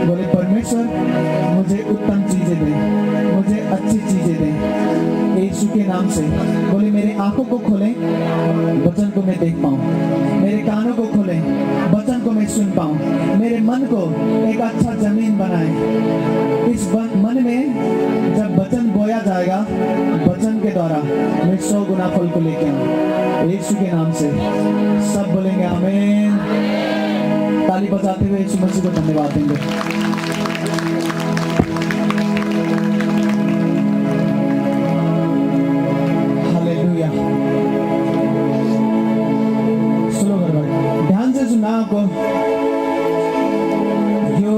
बोले परमेश्वर मुझे उत्तम चीजें दे, मुझे अच्छी चीजें दे यीशु के नाम से। बोले मेरे आंखों को खोले, वचन को मैं देख पाऊं, मेरे कानों को खोले, वचन को मैं सुन पाऊं, मेरे मन को एक अच्छा जमीन बनाए। इस मन में जब वचन बोया जाएगा, वचन के द्वारा मैं 100 गुना फल को लेके आऊं यीशु के नाम से। सब बोलेंगे आमीन। ताली बजाते हुए यीशु मसीह को धन्यवाद देंगे। हालेलुया। स्लो कर भाई, ध्यान से सुनना आपको। यो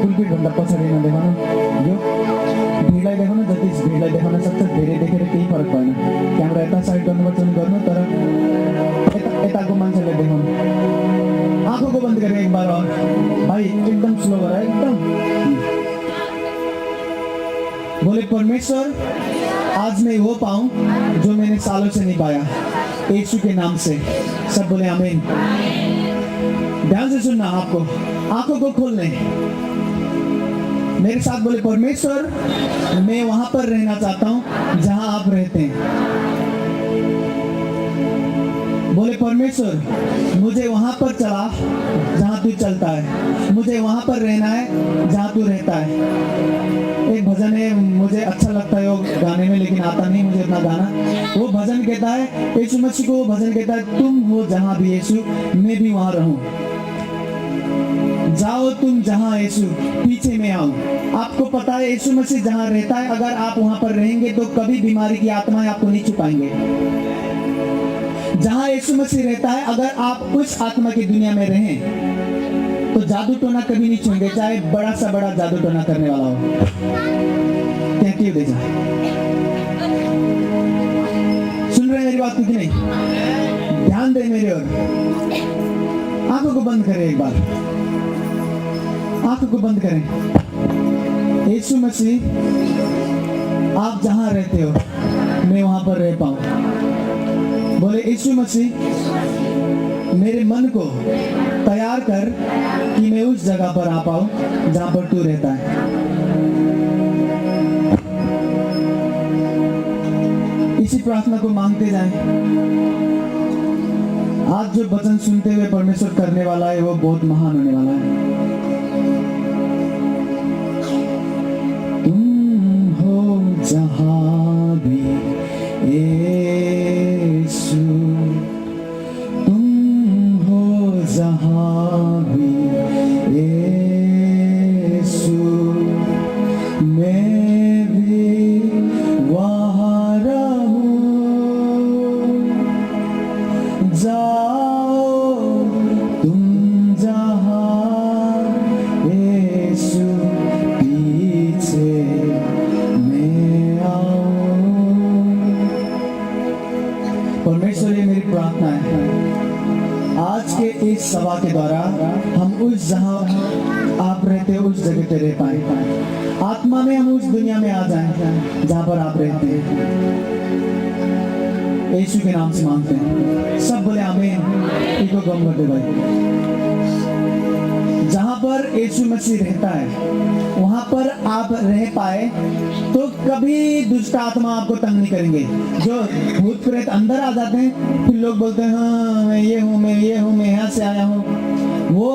पुलपिट भन्दा पछाडि नदेखा न, यो भिडलाई देखो न, जति भिडलाई देखाउन सक्छ धेरै देखेर केही फरक भएन। क्यामेरा यता साइड गर्नुपर्छ भने गर्नु, तर यताको मान्छेले देखाउनु। आँखों को बंद करें एक बार और भाई, एकदम स्लो करा, एकदम। बोले परमेश्वर आज मैं वो पाऊं जो मैंने सालों से नहीं पाया यीशु के नाम से। सब बोले आमीन। ध्यान से सुनना, आपको आंखों को खोलने, मेरे साथ बोले परमेश्वर मैं वहां पर रहना चाहता हूं जहां आप रहते हैं। बोले परमेश्वर मुझे वहां पर चला जहां तू चलता है, मुझे वहां पर रहना है जहां तू रहता है। एक भजन है, मुझे अच्छा लगता है वो गाने में, लेकिन आता नहीं मुझे अपना गाना। वो भजन कहता है, यीशु मसीह को वो भजन कहता है, तुम हो जहां भी यीशु मैं भी वहां रहूं। जाओ तुम जहां यीशु पीछे में आओ। आपको पता है यीशु मसीह जहां रहता है, अगर आप वहां पर रहेंगे तो कभी बीमारी की आत्माएं आपको नहीं छुपाएंगे। जहां यीशु मसीह रहता है, अगर आप उस आत्मा की दुनिया में रहें तो जादू टोना कभी नहीं छूएंगे, चाहे बड़ा सा बड़ा जादू टोना करने वाला हो। थैंक यू देखा, सुन रहे हैं मेरी बात कि नहीं? ध्यान दे मेरे ओर, आंखों को बंद करें एक बार, आंखों को बंद करें। यीशु मसीह आप जहां रहते हो मैं वहां पर रह पाऊं। बोले यीशु मसीह मेरे मन को तैयार कर कि मैं उस जगह पर आ पाऊं जहां पर तू रहता है। इसी प्रार्थना को मांगते जाएं। आज जो वचन सुनते हुए परमेश्वर करने वाला है वो बहुत महान होने वाला है। तुम हो जहां भी यीशु, तुम हो जहां भी यीशु, मैं भी वहां रहूं। जाओ तुम जहां यीशु पीछे मैं आऊं। परमेश्वर ये मेरी प्रार्थना है, आज के इस सभा के द्वारा हम उस जहां आप रहते हो उस जगह पे रह पाए, आत्मा में हम उस दुनिया में आ जाएं जहां पर आप रहते हैं। यीशु के नाम से मांगते हैं। सब बोले आमीन। इनको गम कर दे भाई। जहां पर यीशु मसीह रहता है वहां पर आप रह पाए तो कभी दुष्ट आत्मा आपको तंग नहीं करेंगे। जो भूत प्रेत अंदर आ जाते हैं, फिर लोग बोलते हैं हाँ मैं ये हूँ, मैं ये हूँ, मैं यहाँ से आया हूँ, वो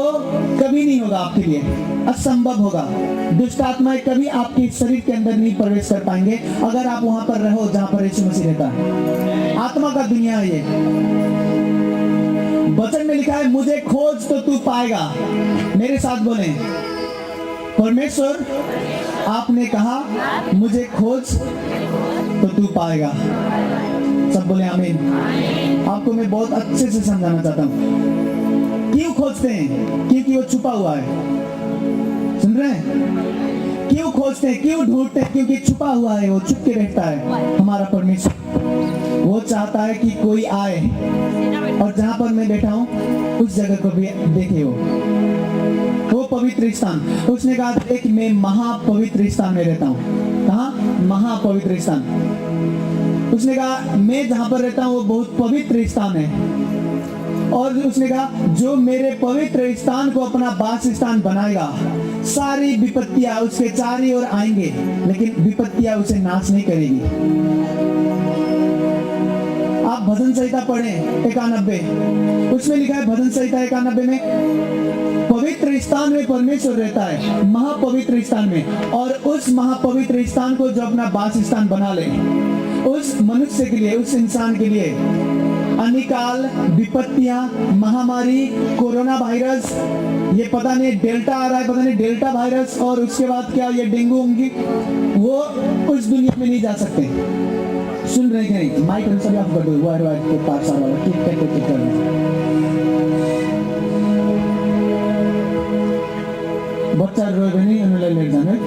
कभी नहीं होगा आपके लिए, असंभव होगा। दुष्ट आत्माएं कभी आपके शरीर के अंदर नहीं प्रवेश कर पाएंगे अगर आप वहां पर रहो जहां पर यीशु मसीह रहता है। आत्मा का दुनिया है ये। वचन में लिखा है मुझे खोज तो तू पाएगा। मेरे साथ बोले परमेश्वर आपने कहा मुझे खोज तो तू पाएगा। सब बोले आमीन। आपको मैं बहुत अच्छे से समझाना चाहता हूं। क्यों खोजते हैं? क्योंकि वो छुपा हुआ है। सुन रहे हैं? क्यों खोजते हैं, क्यों ढूंढते हैं? क्योंकि छुपा हुआ है, वो छुप के रहता है। हमारा परमेश्वर वो चाहता है कि कोई आए और जहां पर मैं बैठा हूं उस जगह को भी देखे। वो पवित्र स्थान, उसने कहा एक मैं महापवित्र स्थान में रहता हूं। कहा? महापवित्र स्थान। उसने कहा मैं जहां पर रहता हूं वो बहुत पवित्र स्थान है। और उसने कहा जो मेरे पवित्र स्थान को अपना वास स्थान बनाएगा, सारी विपत्तियां उसके चारों ओर आएंगे, लेकिन विपत्तियां उसे नाश नहीं करेगी। आप भजन संहिता पढ़ें 91, उसमें लिखा है भजन संहिता 91 में, पवित्र स्थान में परमेश्वर रहता है, महापवित्र स्थान में, और उस महापवित्र स्थान को जो अपना वास स्थान बना ले, उस मनुष्य के लिए, उस इंसान के लिए अनिकाल, विपत्तियां, महामारी, कोरोना वायरस, ये पता नहीं डेल्टा आ रहा है, पता नहीं डेल्टा वायरस, और उसके बाद क्या ये डेंगू होंगी, वो उस दुनिया में नहीं जा सकते। सुन रहे हैं नहीं? माइक सभी आप कर दो, वायर के पास आ रहा है, बच्चा रोए भने उनीलाई लिएर जानु है।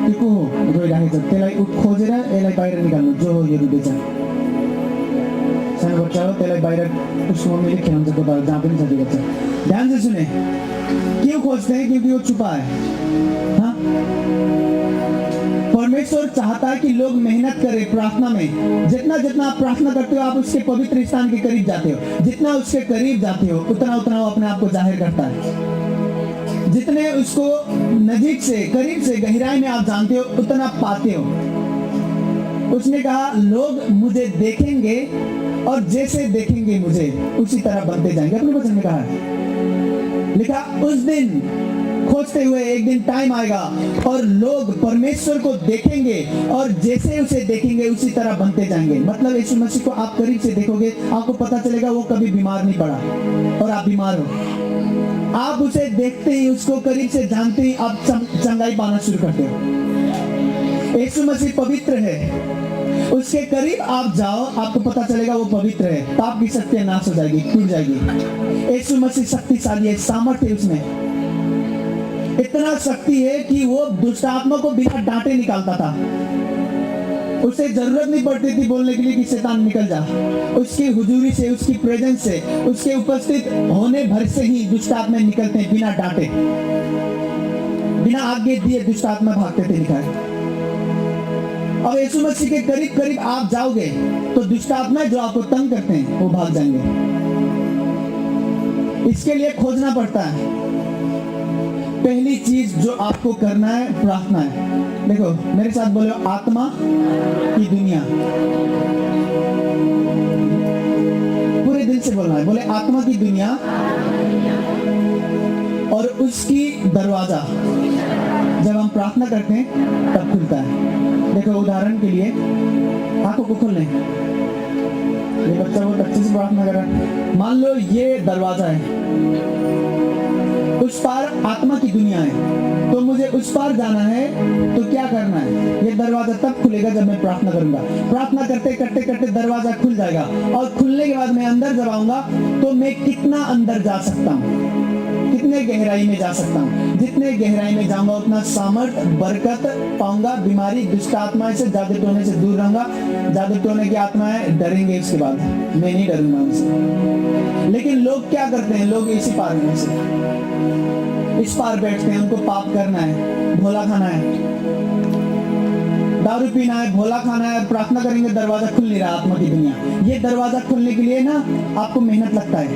त्यो को हो रोइराखेको छ, त्यसलाई खोजेर यसलाई बाहिर निकाल्नु, जो हो यो रुँदैछ। सानो बच्चा हो, त्यसलाई बाहिर उसको मम्मीले खेलाउँछ, गोबार जहाँ पनि छ त्यो बच्चा। ध्यान से सुने, क्यों खोजते हैं? क्योंकि वो छुपा है। हाँ, परमेश्वर चाहता है कि लोग मेहनत करें प्रार्थना में। जितना जितना आप प्रार्थना करते हो, आप उसके पवित्र स्थान के करीब जाते हो। जितना उसके करीब जाते हो, उतना उतना वो अपने आप को जाहिर करता है। जितने उसको नजीक से, करीब से, गहराई में आप जानते हो, उतना पाते हो। उसने कहा लोग मुझे देखेंगे और जैसे देखेंगे मुझे उसी तरह बनते जाएंगे। अपने वचन में कहा है, लिखा उस दिन खोजते हुए एक दिन टाइम आएगा और लोग परमेश्वर को देखेंगे और जैसे उसे देखेंगे उसी तरह बनते जाएंगे। मतलब यीशु मसीह को आप करीब से देखोगे, आपको पता चलेगा वो कभी बीमार नहीं पड़ा और आप बीमार हो। आप उसे देखते ही, उसको करीब से जानते ही आप चंगाई पाना शुरू करते हो। यीशु मसीह पवित्र है, उसके करीब आप जाओ, आपको पता चलेगा वो पवित्र है। पाप की शक्ति नाश हो जाएगी, टूट जाएगी। यीशु मसीह शक्तिशाली है, सामर्थ्य है उसमें। इतना शक्ति है कि वो दुष्ट आत्मा को बिना डांटे निकालता था। उसे जरूरत नहीं पड़ती थी बोलने के लिए कि शैतान निकल जा। उसकी हुजूरी से, उसकी प्रेजेंस से, उसके उपस्थित होने भर से ही दुष्ट आत्मा निकलते हैं, बिना डांटे, बिना आज्ञा दिए दुष्ट आत्मा भागते थे, लिखा है। और यीशु मसीह के करीब करीब आप जाओगे तो दुष्ट आत्मा जो आपको तंग करते हैं वो भाग जाएंगे। इसके लिए खोजना पड़ता है। पहली चीज जो आपको करना है प्रार्थना है। देखो मेरे साथ बोलो, आत्मा की दुनिया। पूरे दिल से बोलना है, बोले आत्मा की दुनिया और उसकी दरवाजा। जब हम प्रार्थना करते हैं तब खुलता है। देखो उदाहरण के लिए आंखों को खोल लें, ये बच्चा बहुत अच्छे से प्रार्थना कर रहा है। मान लो ये दरवाजा है, उस पार आत्मा की दुनिया है, तो मुझे उस पार जाना है तो क्या करना है? ये दरवाजा तब खुलेगा जब मैं प्रार्थना करूंगा। प्रार्थना करते करते करते दरवाजा खुल जाएगा और खुलने के बाद मैं अंदर जब आऊंगा तो मैं कितना अंदर जा सकता हूँ, कितने गहराई में जा सकता हूँ। जितने गहराई में जाऊंगा उतना सामर्थ, बरकत पाऊंगा। बीमारी, दुष्ट आत्माएं से, जादू टोने से दूर रहूंगा। जादू टोने की आत्माएं डरेंगे, उसके बाद मैं नहीं डरूंगा उनसे। लेकिन लोग क्या करते हैं? लोग इसी पार में से इस पार बैठते हैं। उनको पाप करना है, भोला खाना है, दारू पीना है, भोला खाना है, प्रार्थना करेंगे, दरवाजा खुल नहीं रहा आत्मा की दुनिया। ये दरवाजा खुलने के लिए ना आपको मेहनत लगता है,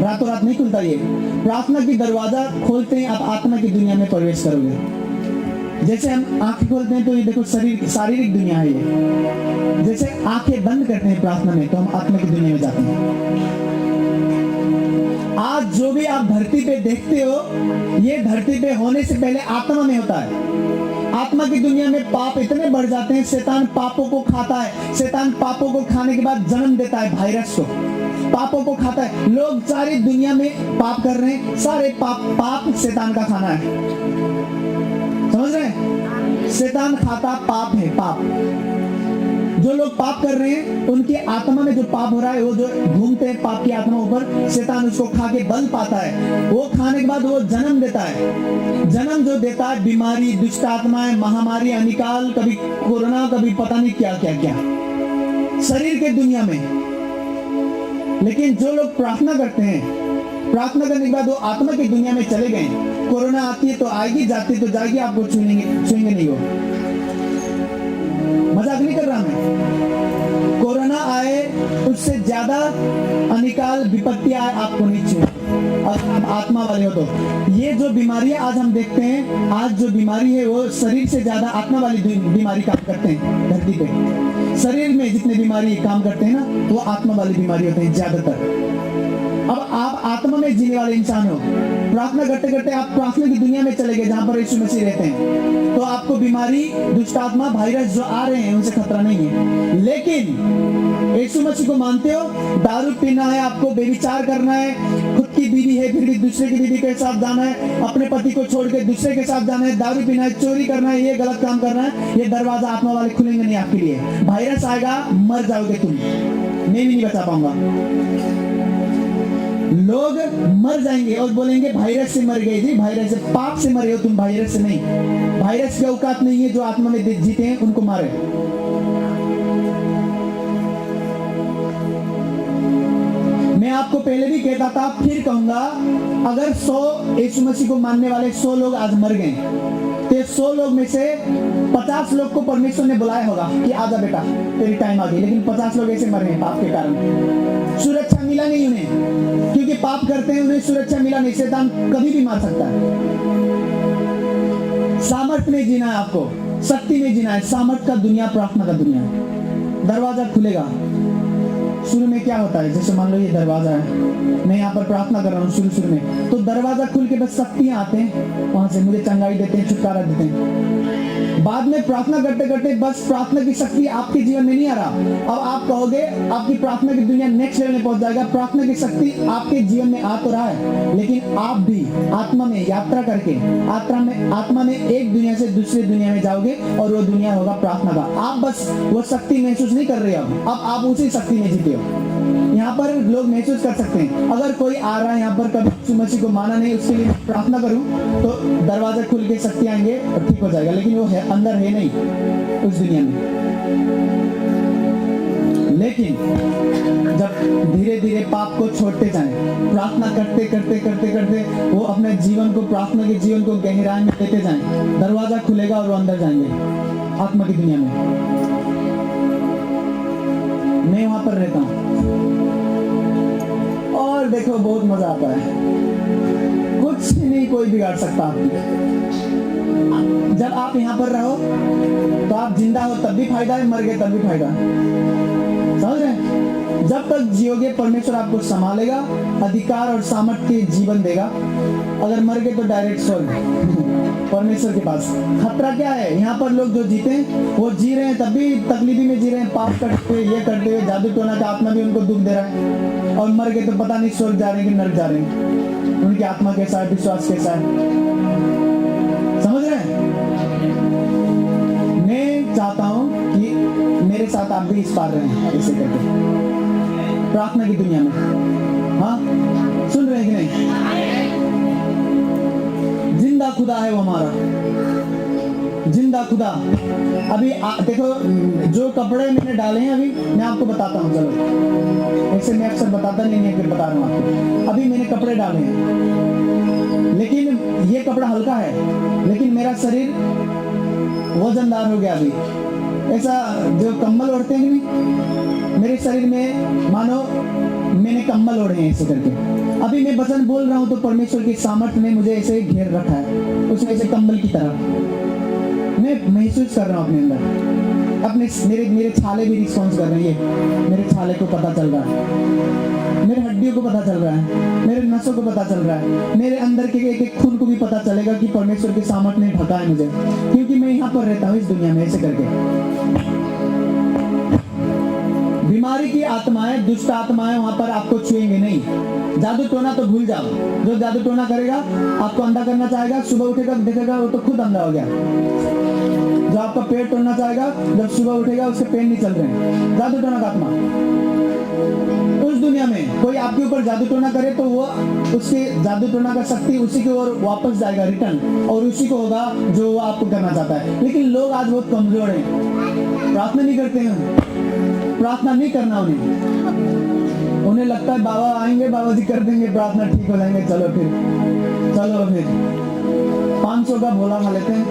रातों रात नहीं खुलता। ये प्रार्थना की दरवाजा खोलते हैं, आप आत्मा की दुनिया में प्रवेश करोगे। जैसे हम आंखें खोलते हैं तो ये देखो शरीर, शारीरिक दुनिया है ये। जैसे आंखें बंद करते हैं प्रार्थना में तो हम आत्मा की दुनिया में जाते हैं। आज जो भी आप धरती पे देखते हो, ये धरती पे होने से पहले आत्मा में होता है। आत्मा की दुनिया में पाप इतने बढ़ जाते हैं, शैतान पापों को खाता है। शैतान पापों को खाने के बाद जन्म देता है वायरस को, पापों को खाता है। लोग सारी दुनिया में पाप कर रहे हैं, सारे पाप शैतान का खाना है। समझ रहे हैं? शैतान खाता पाप है, पाप। जो लोग पाप कर रहे हैं उनकी आत्मा में जो पाप हो रहा है, वो जो घूमते हैं पाप की आत्मा ऊपर, शैतान उसको खा के बल पाता है। वो खाने के बाद वो जन्म देता है। जन्म जो देता है बीमारी, दुष्ट आत्माएं, महामारी, अनिकाल, कभी कोरोना, कभी पता नहीं क्या क्या क्या शरीर के दुनिया में। लेकिन जो लोग प्रार्थना करते हैं, प्रार्थना करने के बाद वो आत्मा की दुनिया में चले गए। कोरोना आती है तो आएगी, जाती है तो जाएगी, आपको छूएंगे नहीं। हो मजाक नहीं कर रहा मैं। कोरोना आए उससे ज्यादा अनिकाल विपत्तियां आपको नहीं छू, अगर आप आत्मा वाले हो तो। ये जो बीमारियां आज हम देखते हैं, आज जो बीमारी है वो शरीर से ज्यादा आत्मा वाली बीमारी काम करते हैं धरती पे। शरीर में जितने बीमारी काम करते हैं ना, वो आत्मा वाली बीमारी होते हैं ज्यादातर। अब आप आत्मा में जीने वाले इंसान हो, प्रार्थना करते करते आप प्रार्थना की दुनिया में चले गए जहां पर यीशु मसीह रहते हैं, तो आपको बीमारी, दुष्ट आत्मा, वायरस जो आ रहे हैं उनसे खतरा नहीं है। लेकिन यीशु मसीह को मानते हो, दारू पीना है, आपको बेविचार करना है, खुद की बीवी है फिर भी दूसरे की बीवी के साथ जाना है, अपने पति को छोड़ के दूसरे के साथ जाना है, दारू पीना है, चोरी करना है, ये गलत काम करना है, ये दरवाजा आत्मा वाले खुलेंगे नहीं आपके लिए। वायरस आएगा, मर जाओगे तुम, मैं भी नहीं बचा पाऊंगा। लोग मर जाएंगे और बोलेंगे वायरस से मर गए जी, वायरस से, पाप से मरे हो तुम, वायरस से नहीं। वायरस की औकात नहीं है जो आत्मा में जीते हैं उनको मारे। मैं आपको पहले भी कहता था, फिर कहूंगा, अगर 100 यीशु मसीह को मानने वाले 100 लोग आज मर गए, तो 100 लोग में से 50 लोग को परमेश्वर ने बुलाया होगा कि आजा बेटा तेरी टाइम आ गई, लेकिन 50 लोग ऐसे मर गए पाप के कारण। सुरक्षा मिला नहीं उन्हें, क्योंकि पाप करते हैं, उन्हें सुरक्षा मिला नहीं। शैतान कभी भी मार सकता है। सामर्थ में जीना है आपको, शक्ति में जीना है। सामर्थ का दुनिया, प्रार्थना का दुनिया। दरवाजा खुलेगा। शुरू में क्या होता है, जैसे मान लो ये दरवाजा है, मैं यहाँ पर प्रार्थना कर रहा हूँ शुरू में, तो दरवाजा खुल के बस शक्तियां आते हैं, वहां से मुझे चंगाई देते हैं, छुटकारा देते हैं। बाद में प्रार्थना करते करते बस प्रार्थना की शक्ति आपके जीवन में नहीं आ रहा, अब आप कहोगे आपकी प्रार्थना की दुनिया नेक्स्ट लेवल में पहुंच जाएगा। प्रार्थना की शक्ति आपके जीवन में आ तो रहा है, लेकिन आप भी आत्मा में यात्रा करके आत्मा में एक दुनिया से दूसरी दुनिया में जाओगे, और वो दुनिया होगा प्रार्थना का। आप बस वो शक्ति महसूस नहीं कर रहे हो, अब आप उसी शक्ति में जीते हो। यहाँ पर लोग महसूस कर सकते हैं। अगर कोई आ रहा है यहाँ पर, कभी यीशु मसीह को माना नहीं, उसके लिए प्रार्थना करूं तो दरवाजा खुल के शक्ति आएंगे और ठीक हो जाएगा, लेकिन वो है अंदर है नहीं उस दुनिया में। लेकिन जब धीरे धीरे पाप को छोड़ते जाएं, प्रार्थना करते करते करते करते वो अपने जीवन को, प्रार्थना के जीवन को गहराई में लेते जाएं, दरवाजा खुलेगा और वो अंदर जाएंगे आत्मा की दुनिया में। मैं वहां पर रहता हूं और देखो बहुत मजा आता है, कुछ नहीं कोई बिगाड़ सकता आपकी। जब आप यहाँ पर रहो तो आप जिंदा हो तब भी फायदा है, मर गए तब भी फायदा है, समझ रहे हैं? जब तक जियोगे परमेश्वर आपको संभालेगा, अधिकार और सामर्थ्य के जीवन देगा। अगर मर गए तो डायरेक्ट स्वर्ग परमेश्वर के पास। खतरा क्या है, यहाँ पर लोग जो जीते हैं वो जी रहे हैं तब भी तकलीफी में जी रहे हैं, पाप करते हुए, ये करते हुए, जादू टोना का आत्मा भी उनको दुख दे रहा है, और मर गए तो पता नहीं स्वर्ग जा रहे हैं कि नरक जा रहे हैं। उनकी आत्मा कैसा है, विश्वास कैसा है, समझ रहे हैं? मैं चाहता हूं कि मेरे साथ आप भी इस पार रहें ऐसे करके प्रार्थना की दुनिया में। हाँ, सुन रहे हैं कि नहीं? जिंदा खुदा है वो हमारा, जिंदा खुदा। अभी देखो जो कपड़े मैंने डाले हैं, अभी मैं आपको बताता हूँ। चलो, ऐसे मैं अक्सर बताता नहीं है, फिर बता रहा हूँ आपको। अभी मैंने कपड़े डाले हैं, लेकिन ये कपड़ा हल्का है, लेकिन मेरा शरीर वजनदार हो गया। अभी ऐसा जो कम्बल ओढ़ते हैं नहीं, मेरे शरीर में मानो मैंने कम्बल ओढ़े हैं ऐसे करके। अभी मैं वचन बोल रहा हूँ तो परमेश्वर की सामर्थ्य ने मुझे ऐसे घेर रखा है, उसने ऐसे कम्बल की तरह मैं महसूस कर रहा हूँ अपने अंदर। अपने मेरे छाले भी रिस्पॉन्स कर रही है, मेरे छाले को पता चल रहा है, मेरे हड्डियों को पता चल रहा है, मेरे नसों को पता चल रहा है, मेरे अंदर के एक खून को भी पता चलेगा कि परमेश्वर की सामर्थ्य ने ढका है मुझे, क्योंकि मैं यहाँ पर रहता हूँ इस दुनिया में ऐसे करके। बीमारी की आत्माएं, दुष्ट आत्माएं वहां पर आपको छुएंगे नहीं। जादू टोना तो भूल जाओ, जो जादू टोना करेगा आपको अंधा करना चाहेगा, सुबह उठेगा देखेगा वो तो खुद अंधा हो गया। जो आपका पेट तोड़ना चाहेगा, जब सुबह उठेगा उसके पेट नहीं चल रहे हैं, जादू टोना का आत्मा। उस दुनिया में कोई आपके ऊपर जादू टोना करे तो वो उसके जादू टोना का शक्ति उसी की ओर वापस जाएगा रिटर्न, और उसी को होगा जो वो आपको करना चाहता है। लेकिन लोग आज बहुत कमजोर हैं, प्रार्थना नहीं करते हैं, प्रार्थना नहीं करना उन्हें लगता है बाबा आएंगे, बाबा जी कर देंगे प्रार्थना, ठीक हो जाएंगे, चलो फिर 500 का भोला खा लेते हैं।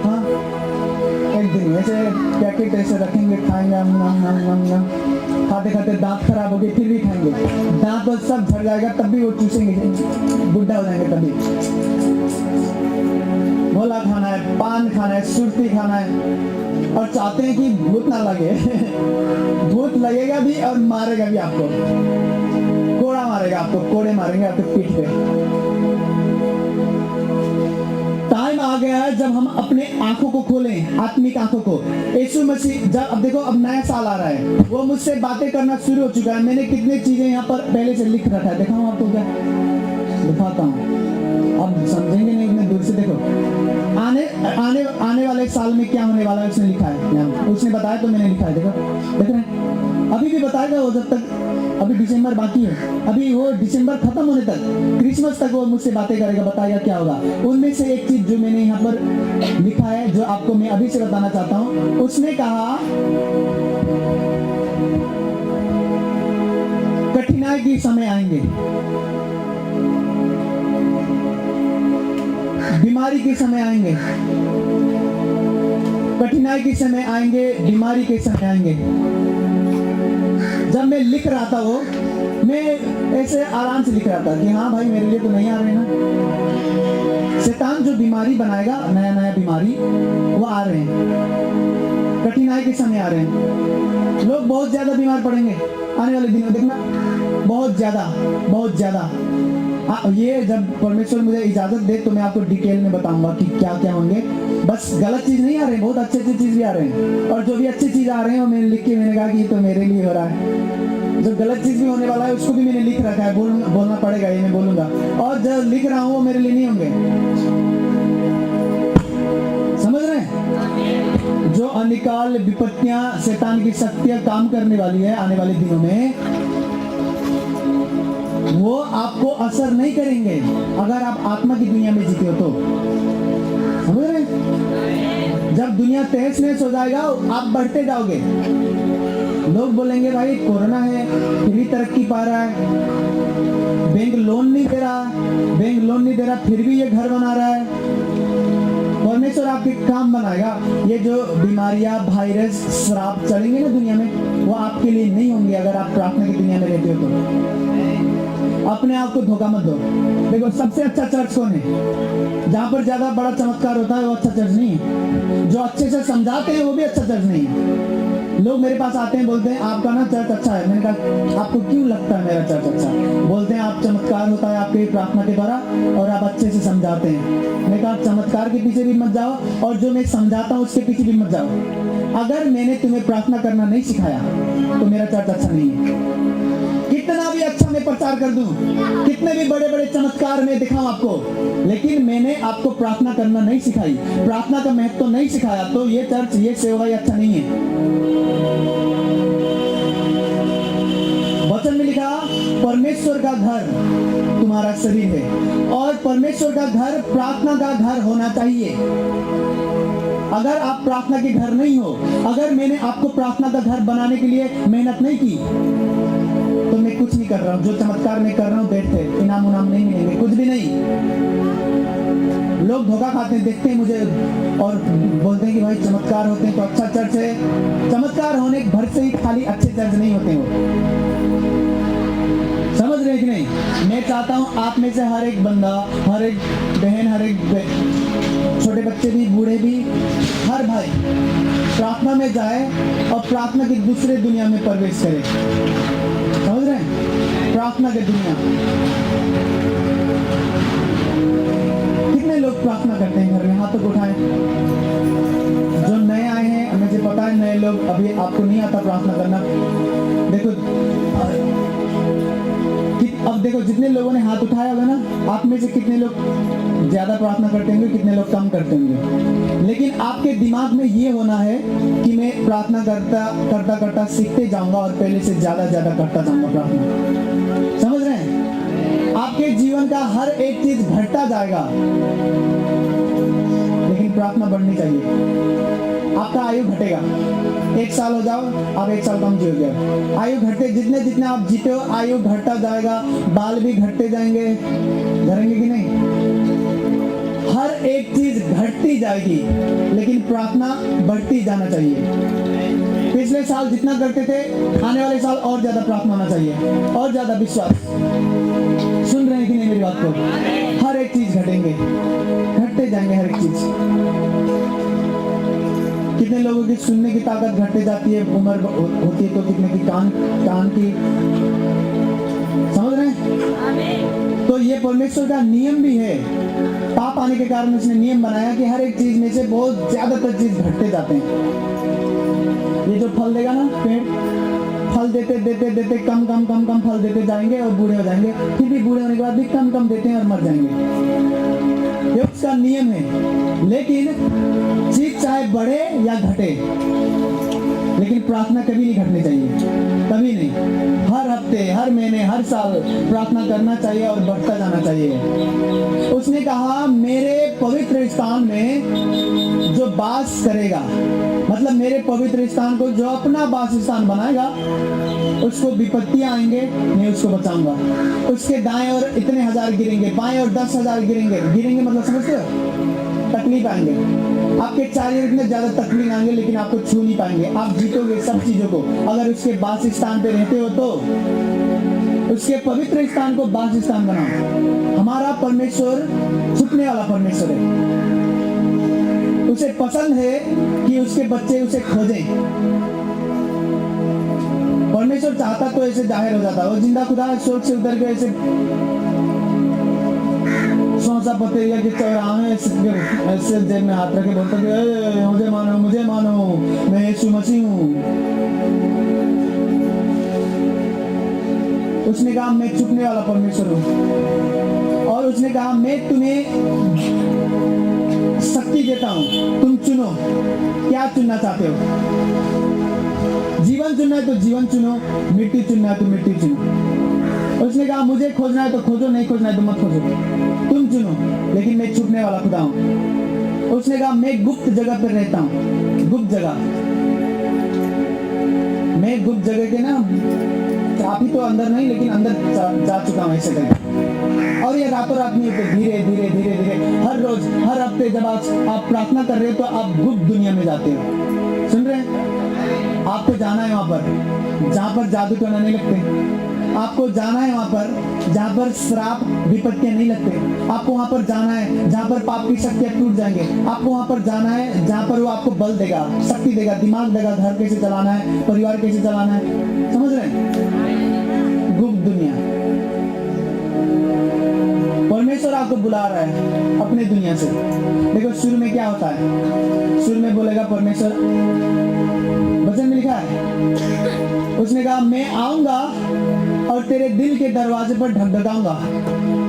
हाँ, एक दिन ऐसे पैकेट ऐसे रखेंगे, खाएंगे, खाते खाते दांत खराब हो गए फिर भी खाएंगे, दांत तो सब झड़ जाएगा तब भी वो चूसेंगे, बुढ़ा हो जाएंगे तभी। गोला खाना है, पान खाना है, सुर्ती खाना है, और चाहते हैं कि भूत ना लगे भूत लगेगा भी और मारेगा भी आपको, कोड़ा मारेगा आपको, कोड़े मारेंगे आपके पीठ पे। टाइम आ गया है जब हम अपने आंखों को खोलें, आत्मिक आंखों को। यीशु मसीह जब, अब देखो अब नया साल आ रहा है, वो मुझसे बातें करना शुरू हो चुका है। मैंने कितनी चीजें यहाँ पर पहले से लिख रखा है, दिखाऊं आपको क्या? दिखाता हूँ, अब समझेंगे नहीं इतने दूर से। देखो आने आने आने वाले साल में क्या होने वाला है उसने लिखा है, उसने बताया तो मैंने लिखा है। देखो देख रहे हैं, अभी भी बताएगा वो, जब तक अभी दिसंबर बाकी है, अभी वो दिसंबर खत्म होने तक, क्रिसमस तक वो मुझसे बातें करेगा, बताएगा क्या होगा। उनमें से एक चीज जो मैंने यहाँ पर लिखा है, जो आपको मैं अभी से बताना चाहता हूँ, उसने कहा कठिनाई के समय आएंगे, बीमारी के समय आएंगे, कठिनाई के समय आएंगे, बीमारी के समय आएंगे। जब मैं लिख रहा था वो, मैं ऐसे आराम से लिख रहा था कि हाँ भाई मेरे लिए तो नहीं आ रहे ना। शैतान जो बीमारी बनाएगा, नया नया बीमारी वो आ रहे हैं, कठिनाई के समय आ रहे हैं। लोग बहुत ज्यादा बीमार पड़ेंगे आने वाले दिनों, देखना बहुत ज्यादा। ये जब परमेश्वर मुझे इजाजत दे तो मैं आपको डिटेल में बताऊंगा कि क्या क्या होंगे। बस गलत चीज नहीं आ रहे, बहुत अच्छे चीज भी आ रहे हैं, और जो भी अच्छी चीज आ रहे हैं वो मैंने लिख के मैंने कहा कि ये तो मेरे लिए हो रहा है। जो गलत चीज भी होने वाला है उसको भी मैंने लिख रखा है, बोलना पड़ेगा, ये मैं बोलूंगा। और जो लिख रहा हूँ वो मेरे लिए नहीं होंगे, समझ रहे हैं? जो अनिकाल विपत्तियां, शैतान की शक्तियां काम करने वाली है आने वाले दिनों में, वो आपको असर नहीं करेंगे अगर आप आत्मा की दुनिया में जीते हो तो। समझ रहे हैं? जब दुनिया तहस नहस हो जाएगा आप बढ़ते जाओगे। लोग बोलेंगे भाई कोरोना है फिर भी तरक्की पा रहा है, बैंक लोन नहीं दे रहा फिर भी ये घर बना रहा है। परमेश्वर आपके काम बनाएगा। ये जो बीमारियां, वायरस, श्राप चलेंगे ना दुनिया में, वो आपके लिए नहीं होंगे अगर आप प्रार्थना की दुनिया में रहते हो तो। अपने आप को धोखा मत दो। देखो सबसे अच्छा चर्च कौन है? जहाँ पर ज्यादा बड़ा चमत्कार होता है वो अच्छा चर्च नहीं है। जो अच्छे से समझाते हैं वो भी अच्छा चर्च नहीं है। लोग मेरे पास आते हैं, बोलते हैं आपका ना चर्च अच्छा है। मैंने कहा आपको क्यों लगता है मेरा चर्च अच्छा? बोलते हैं आप चमत्कार होता है आपके प्रार्थना के द्वारा और आप अच्छे से समझाते हैं। मैंने कहा चमत्कार के पीछे भी मत जाओ और जो मैं समझाता हूँ उसके पीछे भी मत जाओ। अगर मैंने तुम्हें प्रार्थना करना नहीं सिखाया तो मेरा चर्च अच्छा नहीं है। कितना भी अच्छा मैं प्रचार कर दूं, कितने भी बड़े बड़े चमत्कार मैं दिखाऊं आपको, लेकिन मैंने आपको प्रार्थना करना नहीं सिखाई, प्रार्थना का महत्व नहीं सिखाया, तो ये चर्च, ये सेवा अच्छा नहीं है। वचन में लिखा परमेश्वर का घर तुम्हारा शरीर है और परमेश्वर का घर प्रार्थना का घर होना चाहिए। अगर आप प्रार्थना के घर नहीं हो, अगर मैंने आपको प्रार्थना का घर बनाने के लिए मेहनत नहीं की तो मैं कुछ नहीं कर रहा हूँ। जो चमत्कार मैं कर रहा हूँ बैठे, इनाम उनाम नहीं मिलेंगे, कुछ भी नहीं। लोग धोखा खाते हैं, देखते हैं मुझे और बोलते हैं कि भाई चमत्कार होते हैं तो अच्छा चर्च है। चमत्कार होने भर से ही खाली अच्छे चर्च नहीं होते हो। समझ रहे कि नहीं? मैं चाहता हूँ आप में से हर एक बंदा, हर एक बहन, हर एक छोटे बच्चे भी, बूढ़े भी, हर भाई प्रार्थना में जाए और प्रार्थना की दूसरे दुनिया में प्रवेश करे। समझ रहे हैं? प्रार्थना की दुनिया। कितने लोग प्रार्थना करते हैं घर में? हाथ तो उठाएं। जो नए आए हैं, मुझे पता है नए लोग, अभी आपको नहीं आता प्रार्थना करना। देखो अब देखो जितने लोगों ने हाथ उठाया होगा ना, आप में से कितने लोग ज्यादा प्रार्थना करते होंगे, कितने लोग कम करते होंगे। लेकिन आपके दिमाग में ये होना है कि मैं प्रार्थना करता सीखते जाऊंगा और पहले से ज्यादा करता जाऊंगा प्रार्थना। समझ रहे हैं? आपके जीवन का हर एक चीज घटता जाएगा लेकिन प्रार्थना बढ़नी चाहिए। आपका आयु घटेगा, 1 साल हो जाओ आप 1 साल कम जियोगे। आयु घटते जितने आप जीते हो आयु घटता जाएगा, बाल भी घटते जाएंगे, घटेंगे कि नहीं? हर एक चीज घटती जाएगी लेकिन प्रार्थना बढ़ती जाना चाहिए। पिछले साल जितना करते थे आने वाले साल और ज्यादा प्रार्थना होना चाहिए, और ज्यादा विश्वास। सुन रहे हैं कि नहीं मेरी बात को? हर एक चीज घटेंगे, घटते जाएंगे हर एक चीज। कितने लोगों की सुनने की ताकत घटते जाती है, उम्र होती है तो कितने की कान की, समझ रहे हैं? तो ये परमेश्वर का नियम भी है। पाप आने के कारण उसने नियम बनाया कि हर एक चीज में से बहुत ज्यादातर चीज घटते जाते हैं। ये जो फल देगा ना पेड़, फल देते देते देते कम कम कम कम फल देते जाएंगे और बूढ़े हो जाएंगे, फिर भी बूढ़े होने के बाद भी कम कम देते हैं और मर जाएंगे। ये उसका नियम है। लेकिन चीज चाहे बढ़े या घटे, लेकिन प्रार्थना कभी नहीं घटनी चाहिए, कभी नहीं। हर हफ्ते, हर महीने, हर साल प्रार्थना करना चाहिए और बढ़ता जाना चाहिए। उसने कहा मेरे पवित्र स्थान में जो वास करेगा, मतलब मेरे पवित्र स्थान को जो अपना वास स्थान बनाएगा, उसको विपत्तियां आएंगे, मैं उसको बचाऊंगा। उसके दाएं और इतने हजार गिरेंगे, बाएं और 10,000 गिरेंगे। गिरेंगे मतलब समझते हो? तकलीफ आएंगे, आपके चारों इतने ज्यादा तकलीफ आएंगे, लेकिन आपको छू नहीं पाएंगे। आप जीतोगे सब चीजों को अगर उसके वास स्थान पे रहते हो तो। उसके पवित्र स्थान को वास स्थान बनाओ। हमारा परमेश्वर छुपने वाला परमेश्वर है। उसे पसंद है कि उसके बच्चे उसे खोजें। परमेश्वर चाहता तो ऐसे जाहिर हो जाता। वो जिंदा खुदा स्वर्ग से उतर के ऐसे सौसा पतेरिया के चौराहे ऐसे जेब में हाथ रखे बोलता कि मुझे मानो, मुझे मानो, मैं यीशु मसीह हूँ। उसने कहा मैं छुपने वाला परमेश्वर हूँ, और उसने कहा मैं तुम्हें शक्ति देता हूँ, तुम चुनो क्या चुनना चाहते हो। जीवन चुनना है तो जीवन चुनो, मिट्टी चुनना है तो मिट्टी चुनो। उसने कहा मुझे खोजना है तो खोजो, नहीं खोजना है तो मत खोजो, तुम चुनो, लेकिन मैं छुपने वाला खुदा हूँ। उसने कहा मैं गुप्त जगह पर रहता हूँ, गुप्त जगह। मैं गुप्त जगह के ना काफी तो अंदर नहीं, लेकिन अंदर जा चुका हूँ ऐसे करके। और ये रातों रात नहीं होते, धीरे धीरे धीरे धीरे हर रोज, हर हफ्ते जब आप प्रार्थना कर रहे हो तो आप गुप्त दुनिया में जाते हो। सुन रहे हैं? आपको जाना है वहां पर जहां पर जादू टोना नहीं लगते। आपको जाना है वहां पर जहां पर श्राप विपत्तियां नहीं लगते। आपको वहां पर जाना है जहां पर पाप की शक्तियां टूट जाएंगे। आपको वहां पर जाना है जहां पर वो आपको बल देगा, शक्ति देगा, दिमाग देगा, घर कैसे चलाना है, परिवार कैसे चलाना है। समझ रहे हैं? गुप्त दुनिया। परमेश्वर आपको बुला रहा है अपने दुनिया से। देखो शुरू में क्या होता है, शुरू में बोलेगा परमेश्वर, वचन में लिखा है, उसने कहा मैं आऊंगा और तेरे दिल के दरवाजे पर ढकढकाऊंगा।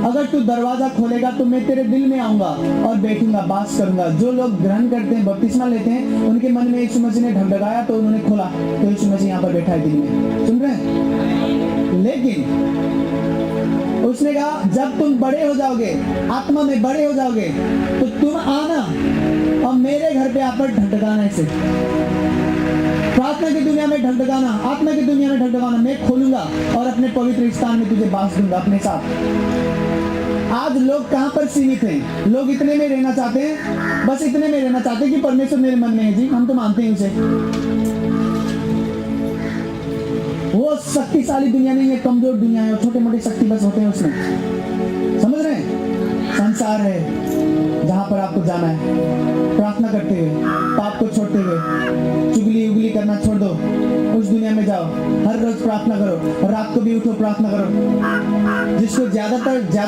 अगर तू दरवाजा खोलेगा तो मैं तेरे दिल में आऊंगा और बैठूंगा, वास करूंगा। जो लोग ग्रहण करते हैं, बपतिस्मा लेते हैं, उनके मन में यीशु मसीह ने ढकढकाया तो उन्होंने खोला, तो यीशु मसीह यहाँ पर बैठा है दिल में। सुन रहे हैं? लेकिन उसने कहा जब तुम बड़े हो जाओगे, आत्मा में बड़े हो जाओगे, तो तुम आना और मेरे घर पे आकर ढकढकाना। ऐसे प्रार्थना की दुनिया में ढकढकाना, आत्मा की दुनिया में ढकढकाना। मैं खोलूंगा और अपने पवित्र स्थान में तुझे बास दूंगा अपने साथ। आज लोग कहां पर सीमित हैं? लोग इतने में रहना चाहते हैं, बस इतने में रहना चाहते हैं कि परमेश्वर मेरे मन में है जी, हम तो मानते हैं उसे। वो शक्तिशाली दुनिया नहीं है, कमजोर दुनिया है, छोटे मोटे शक्ति बस होते हैं उसमें। समझ रहे हैं? संसार है जहां पर आपको जाना है प्रार्थना करते हुए, पाप को छोड़ते हुए, चुगली उगली करना छोड़ दो, उस दुनिया में जाओ। हर रोज प्रार्थना करो, रात को भी उठो प्रार्थना करो। जिसको ज्यादा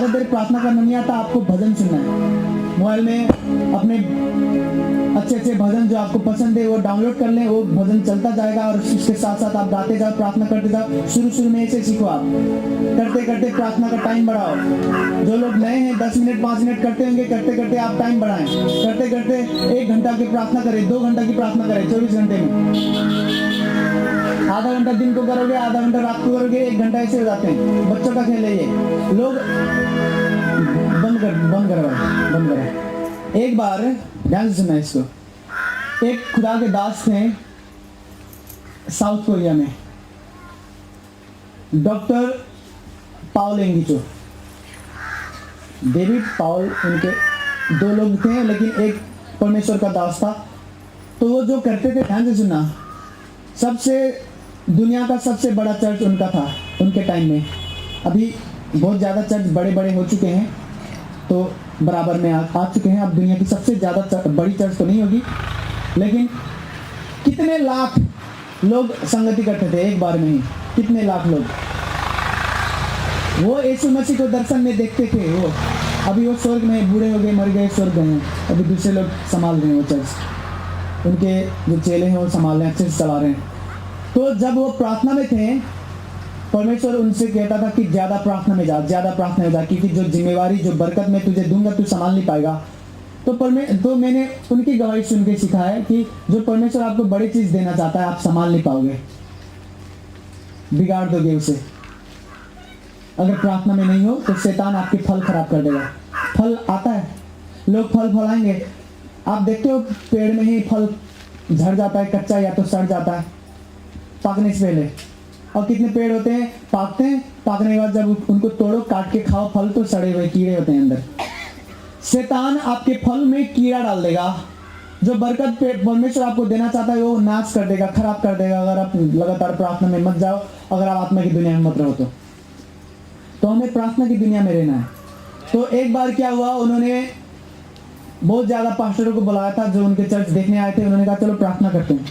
देर प्रार्थना करना नहीं आता, आपको भजन सुनना है। मोबाइल में अपने अच्छे अच्छे भजन जो आपको पसंद है वो डाउनलोड कर लें, वो भजन चलता जाएगा और उसके साथ साथ आप गाते जाओ, प्रार्थना करते जाओ। शुरू में ऐसे सीखो, आप करते करते प्रार्थना का टाइम बढ़ाओ। जो लोग नए हैं 10 मिनट 5 मिनट करते होंगे, करते करते आप टाइम बढ़ाएं। करते करते 1 घंटा की प्रार्थना करें, 2 घंटा की प्रार्थना करें 24 घंटे में। आधा घंटा दिन को करोगे, आधा घंटा रात को करोगे, 1 घंटा ऐसे हो जाते हैं। बच्चों का खेल है ये। लोग बंद करो। एक बार ध्यान से सुनना इसको। एक खुदा के दास थे साउथ कोरिया में, डॉक्टर पाउल एंगिचो, डेविड पाउल, उनके 2 लोग थे, लेकिन एक परमेश्वर का दास था। तो वो जो करते थे, ध्यान से सुनना, सबसे दुनिया का सबसे बड़ा चर्च उनका था उनके टाइम में। अभी बहुत ज़्यादा चर्च बड़े बड़े हो चुके हैं, तो बराबर में आ चुके हैं। अब दुनिया की सबसे ज़्यादा बड़ी चर्च तो नहीं होगी, लेकिन कितने लाख लोग संगति करते थे एक बार में ही, कितने लाख लोग। वो यीशु मसीह को दर्शन में देखते थे। वो अभी वो स्वर्ग में बूढ़े हो गए, मर गए, स्वर्ग गए हैं। अभी दूसरे लोग संभाल रहे हैं वो चर्च, उनके जो चेले हैं वो संभाल रहे हैं, अच्छे से चला रहे हैं। तो जब वो प्रार्थना में थे, परमेश्वर उनसे कहता था कि ज़्यादा प्रार्थना में जा, ज़्यादा प्रार्थना में जा, क्योंकि जो जिम्मेवारी, जो बरकत मैं तुझे दूंगा तू संभाल नहीं पाएगा। तो मैंने उनकी गवाही सुन के सीखा है कि जो परमेश्वर आपको बड़ी चीज़ देना चाहता है, आप संभाल नहीं पाओगे, बिगाड़ दोगे उसे। अगर प्रार्थना में नहीं हो तो शैतान आपके फल खराब कर देगा। फल आता है, लोग फल फलाएंगे, आप देखते हो पेड़ में ही फल झड़ जाता है कच्चा, या तो सड़ जाता है पकने से पहले। और कितने पेड़ होते हैं, पाकते हैं, पाकने के बाद जब उनको तोड़ो, काट के खाओ फल, तो सड़े हुए कीड़े होते हैं अंदर। शैतान आपके फल में कीड़ा डाल देगा। जो बरकत परमेश्वर आपको देना चाहता है वो नाश कर देगा, खराब कर देगा, अगर आप लगातार प्रार्थना में मत जाओ, अगर आप आत्मा की दुनिया में मत रहो तो हमें प्रार्थना की दुनिया में रहना है। तो एक बार क्या हुआ, उन्होंने बहुत ज़्यादा पास्टरों को बुलाया था जो उनके चर्च देखने आए थे। उन्होंने कहा चलो प्रार्थना करते हैं।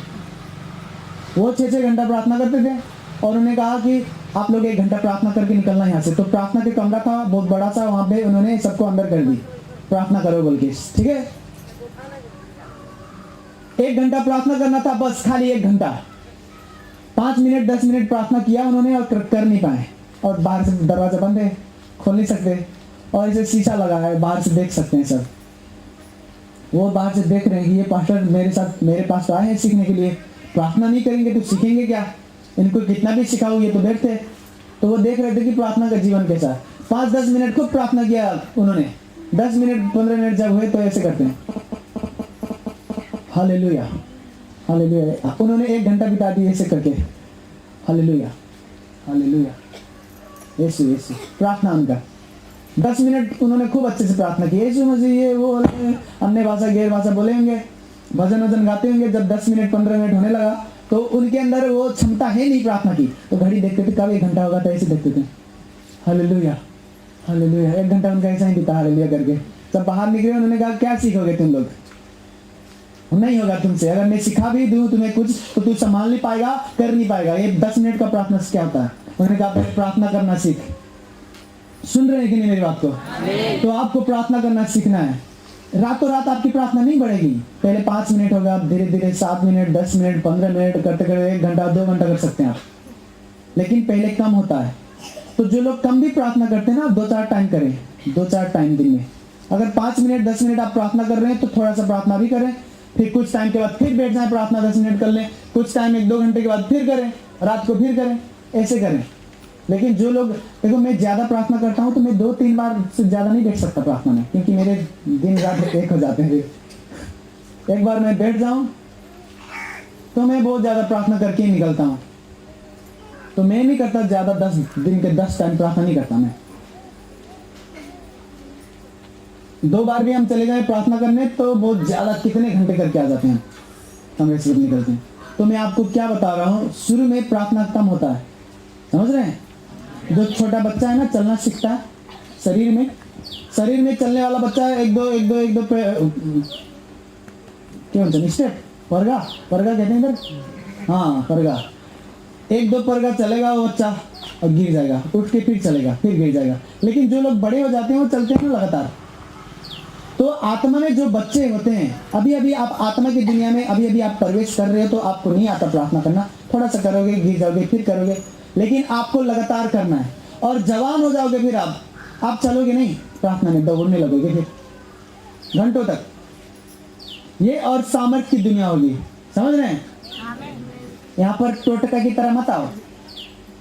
वो 6-6 घंटा प्रार्थना करते थे, और उन्होंने कहा कि आप लोग 1 घंटा प्रार्थना करके निकलना यहाँ से। तो प्रार्थना के कमरा था बहुत बड़ा सा, वहाँ पे उन्होंने सबको अंदर कर दी, प्रार्थना करो बोल के, ठीक है। 1 घंटा प्रार्थना करना था, बस खाली 1 घंटा। 5 मिनट 10 मिनट प्रार्थना किया उन्होंने, और कर नहीं पाए। और बाहर से दरवाजा बंद है, खोल नहीं सकते, और इसे शीशा लगा है, बाहर से देख सकते हैं सब। वो बाहर से देख रहे हैं कि ये पास्टर मेरे पास आए हैं सीखने के लिए, प्रार्थना नहीं करेंगे तो सीखेंगे क्या, इनको कितना भी सिखाओ ये तो बैठते। तो वो देख रहे थे कि प्रार्थना का जीवन कैसा है। 5-10 मिनट खूब प्रार्थना किया उन्होंने। 10 मिनट 15 मिनट जब हुए तो ऐसे करते हैं, हालेलुया हालेलुया। उन्होंने 1 घंटा बिता दिया ऐसे करके, हालेलुया हालेलुया, यीशु यीशु। प्रार्थना उनका 10 मिनट उन्होंने खूब अच्छे से प्रार्थना की। यीशु मसीह ये वो अन्य भाषा गैर भाषा बोले होंगे, भजन वजन गाते होंगे। जब 10 मिनट 15 मिनट होने लगा तो उनके अंदर वो क्षमता है नहीं प्रार्थना की, तो घड़ी देखते थे कब 1 घंटा होगा, तो ऐसे देखते थे, हालेलुया हालेलुया। 1 घंटा उनका ऐसा ही बीता हालेलुया करके। जब बाहर निकले उन्होंने कहा क्या सीखोगे तुम लोग, नहीं होगा तुमसे, अगर मैं सिखा भी दूं तुम्हें कुछ तो तू संभाल नहीं पाएगा, कर नहीं पाएगा। ये 10 मिनट का प्रार्थना से क्या होता है। उन्होंने कहा प्रार्थना करना सीख। सुन रहे हैं कि नहीं मेरी बात को? तो आपको प्रार्थना करना सीखना है। रातों रात आपकी प्रार्थना नहीं बढ़ेगी। पहले 5 मिनट होगा, धीरे धीरे 7 मिनट 10 मिनट 15 मिनट करते करते 1 घंटा 2 घंटा कर सकते हैं आप, लेकिन पहले कम होता है। तो जो लोग कम भी प्रार्थना करते हैं ना, 2-4 टाइम करें, 2-4 टाइम दिन में। अगर 5 मिनट 10 मिनट आप प्रार्थना कर रहे हैं तो थोड़ा सा प्रार्थना भी करें, फिर कुछ टाइम के बाद फिर बैठ जाए, प्रार्थना 10 मिनट कर लें, कुछ टाइम 1-2 घंटे के बाद फिर करें, रात को फिर करें, ऐसे करें। लेकिन जो लोग, देखो मैं ज़्यादा प्रार्थना करता हूँ तो मैं 2-3 बार से ज़्यादा नहीं बैठ सकता प्रार्थना में, क्योंकि मेरे दिन रात एक हो जाते हैं। एक बार मैं बैठ जाऊँ तो मैं बहुत ज़्यादा प्रार्थना करके ही निकलता हूँ। तो मैं नहीं करता ज़्यादा, 10 दिन के 10 टाइम प्रार्थना नहीं करता मैं। 2 बार भी हम चले जाए प्रार्थना करने तो बहुत ज़्यादा कितने घंटे करके आ जाते हैं हम, ऐसे निकलते हैं। तो मैं आपको क्या बता रहा हूँ, शुरू में प्रार्थना कम होता है, समझ रहे हैं। जो छोटा बच्चा है ना, चलना सीखता है, शरीर में चलने वाला बच्चा है, एक दो क्या बोलते हैं, स्टेप, परगा कहते हैं इधर, हाँ परगा, 1-2 परगा चलेगा वो बच्चा और गिर जाएगा, उठ के फिर चलेगा, फिर गिर जाएगा। लेकिन जो लोग बड़े हो जाते हैं वो चलते हैं ना लगातार। तो आत्मा में जो बच्चे होते हैं, अभी आप आत्मा की दुनिया में अभी आप प्रवेश कर रहे हो, तो आपको नहीं आता प्रार्थना करना, थोड़ा सा करोगे, गिर जाओगे, फिर करोगे, लेकिन आपको लगातार करना है। और जवान हो जाओगे फिर आप चलोगे नहीं प्रार्थना में, दौड़ने लगोगे फिर घंटों तक। ये और सामर्थ्य की दुनिया होगी, समझ रहे हैं। यहाँ पर टोटका की तरह मत आओ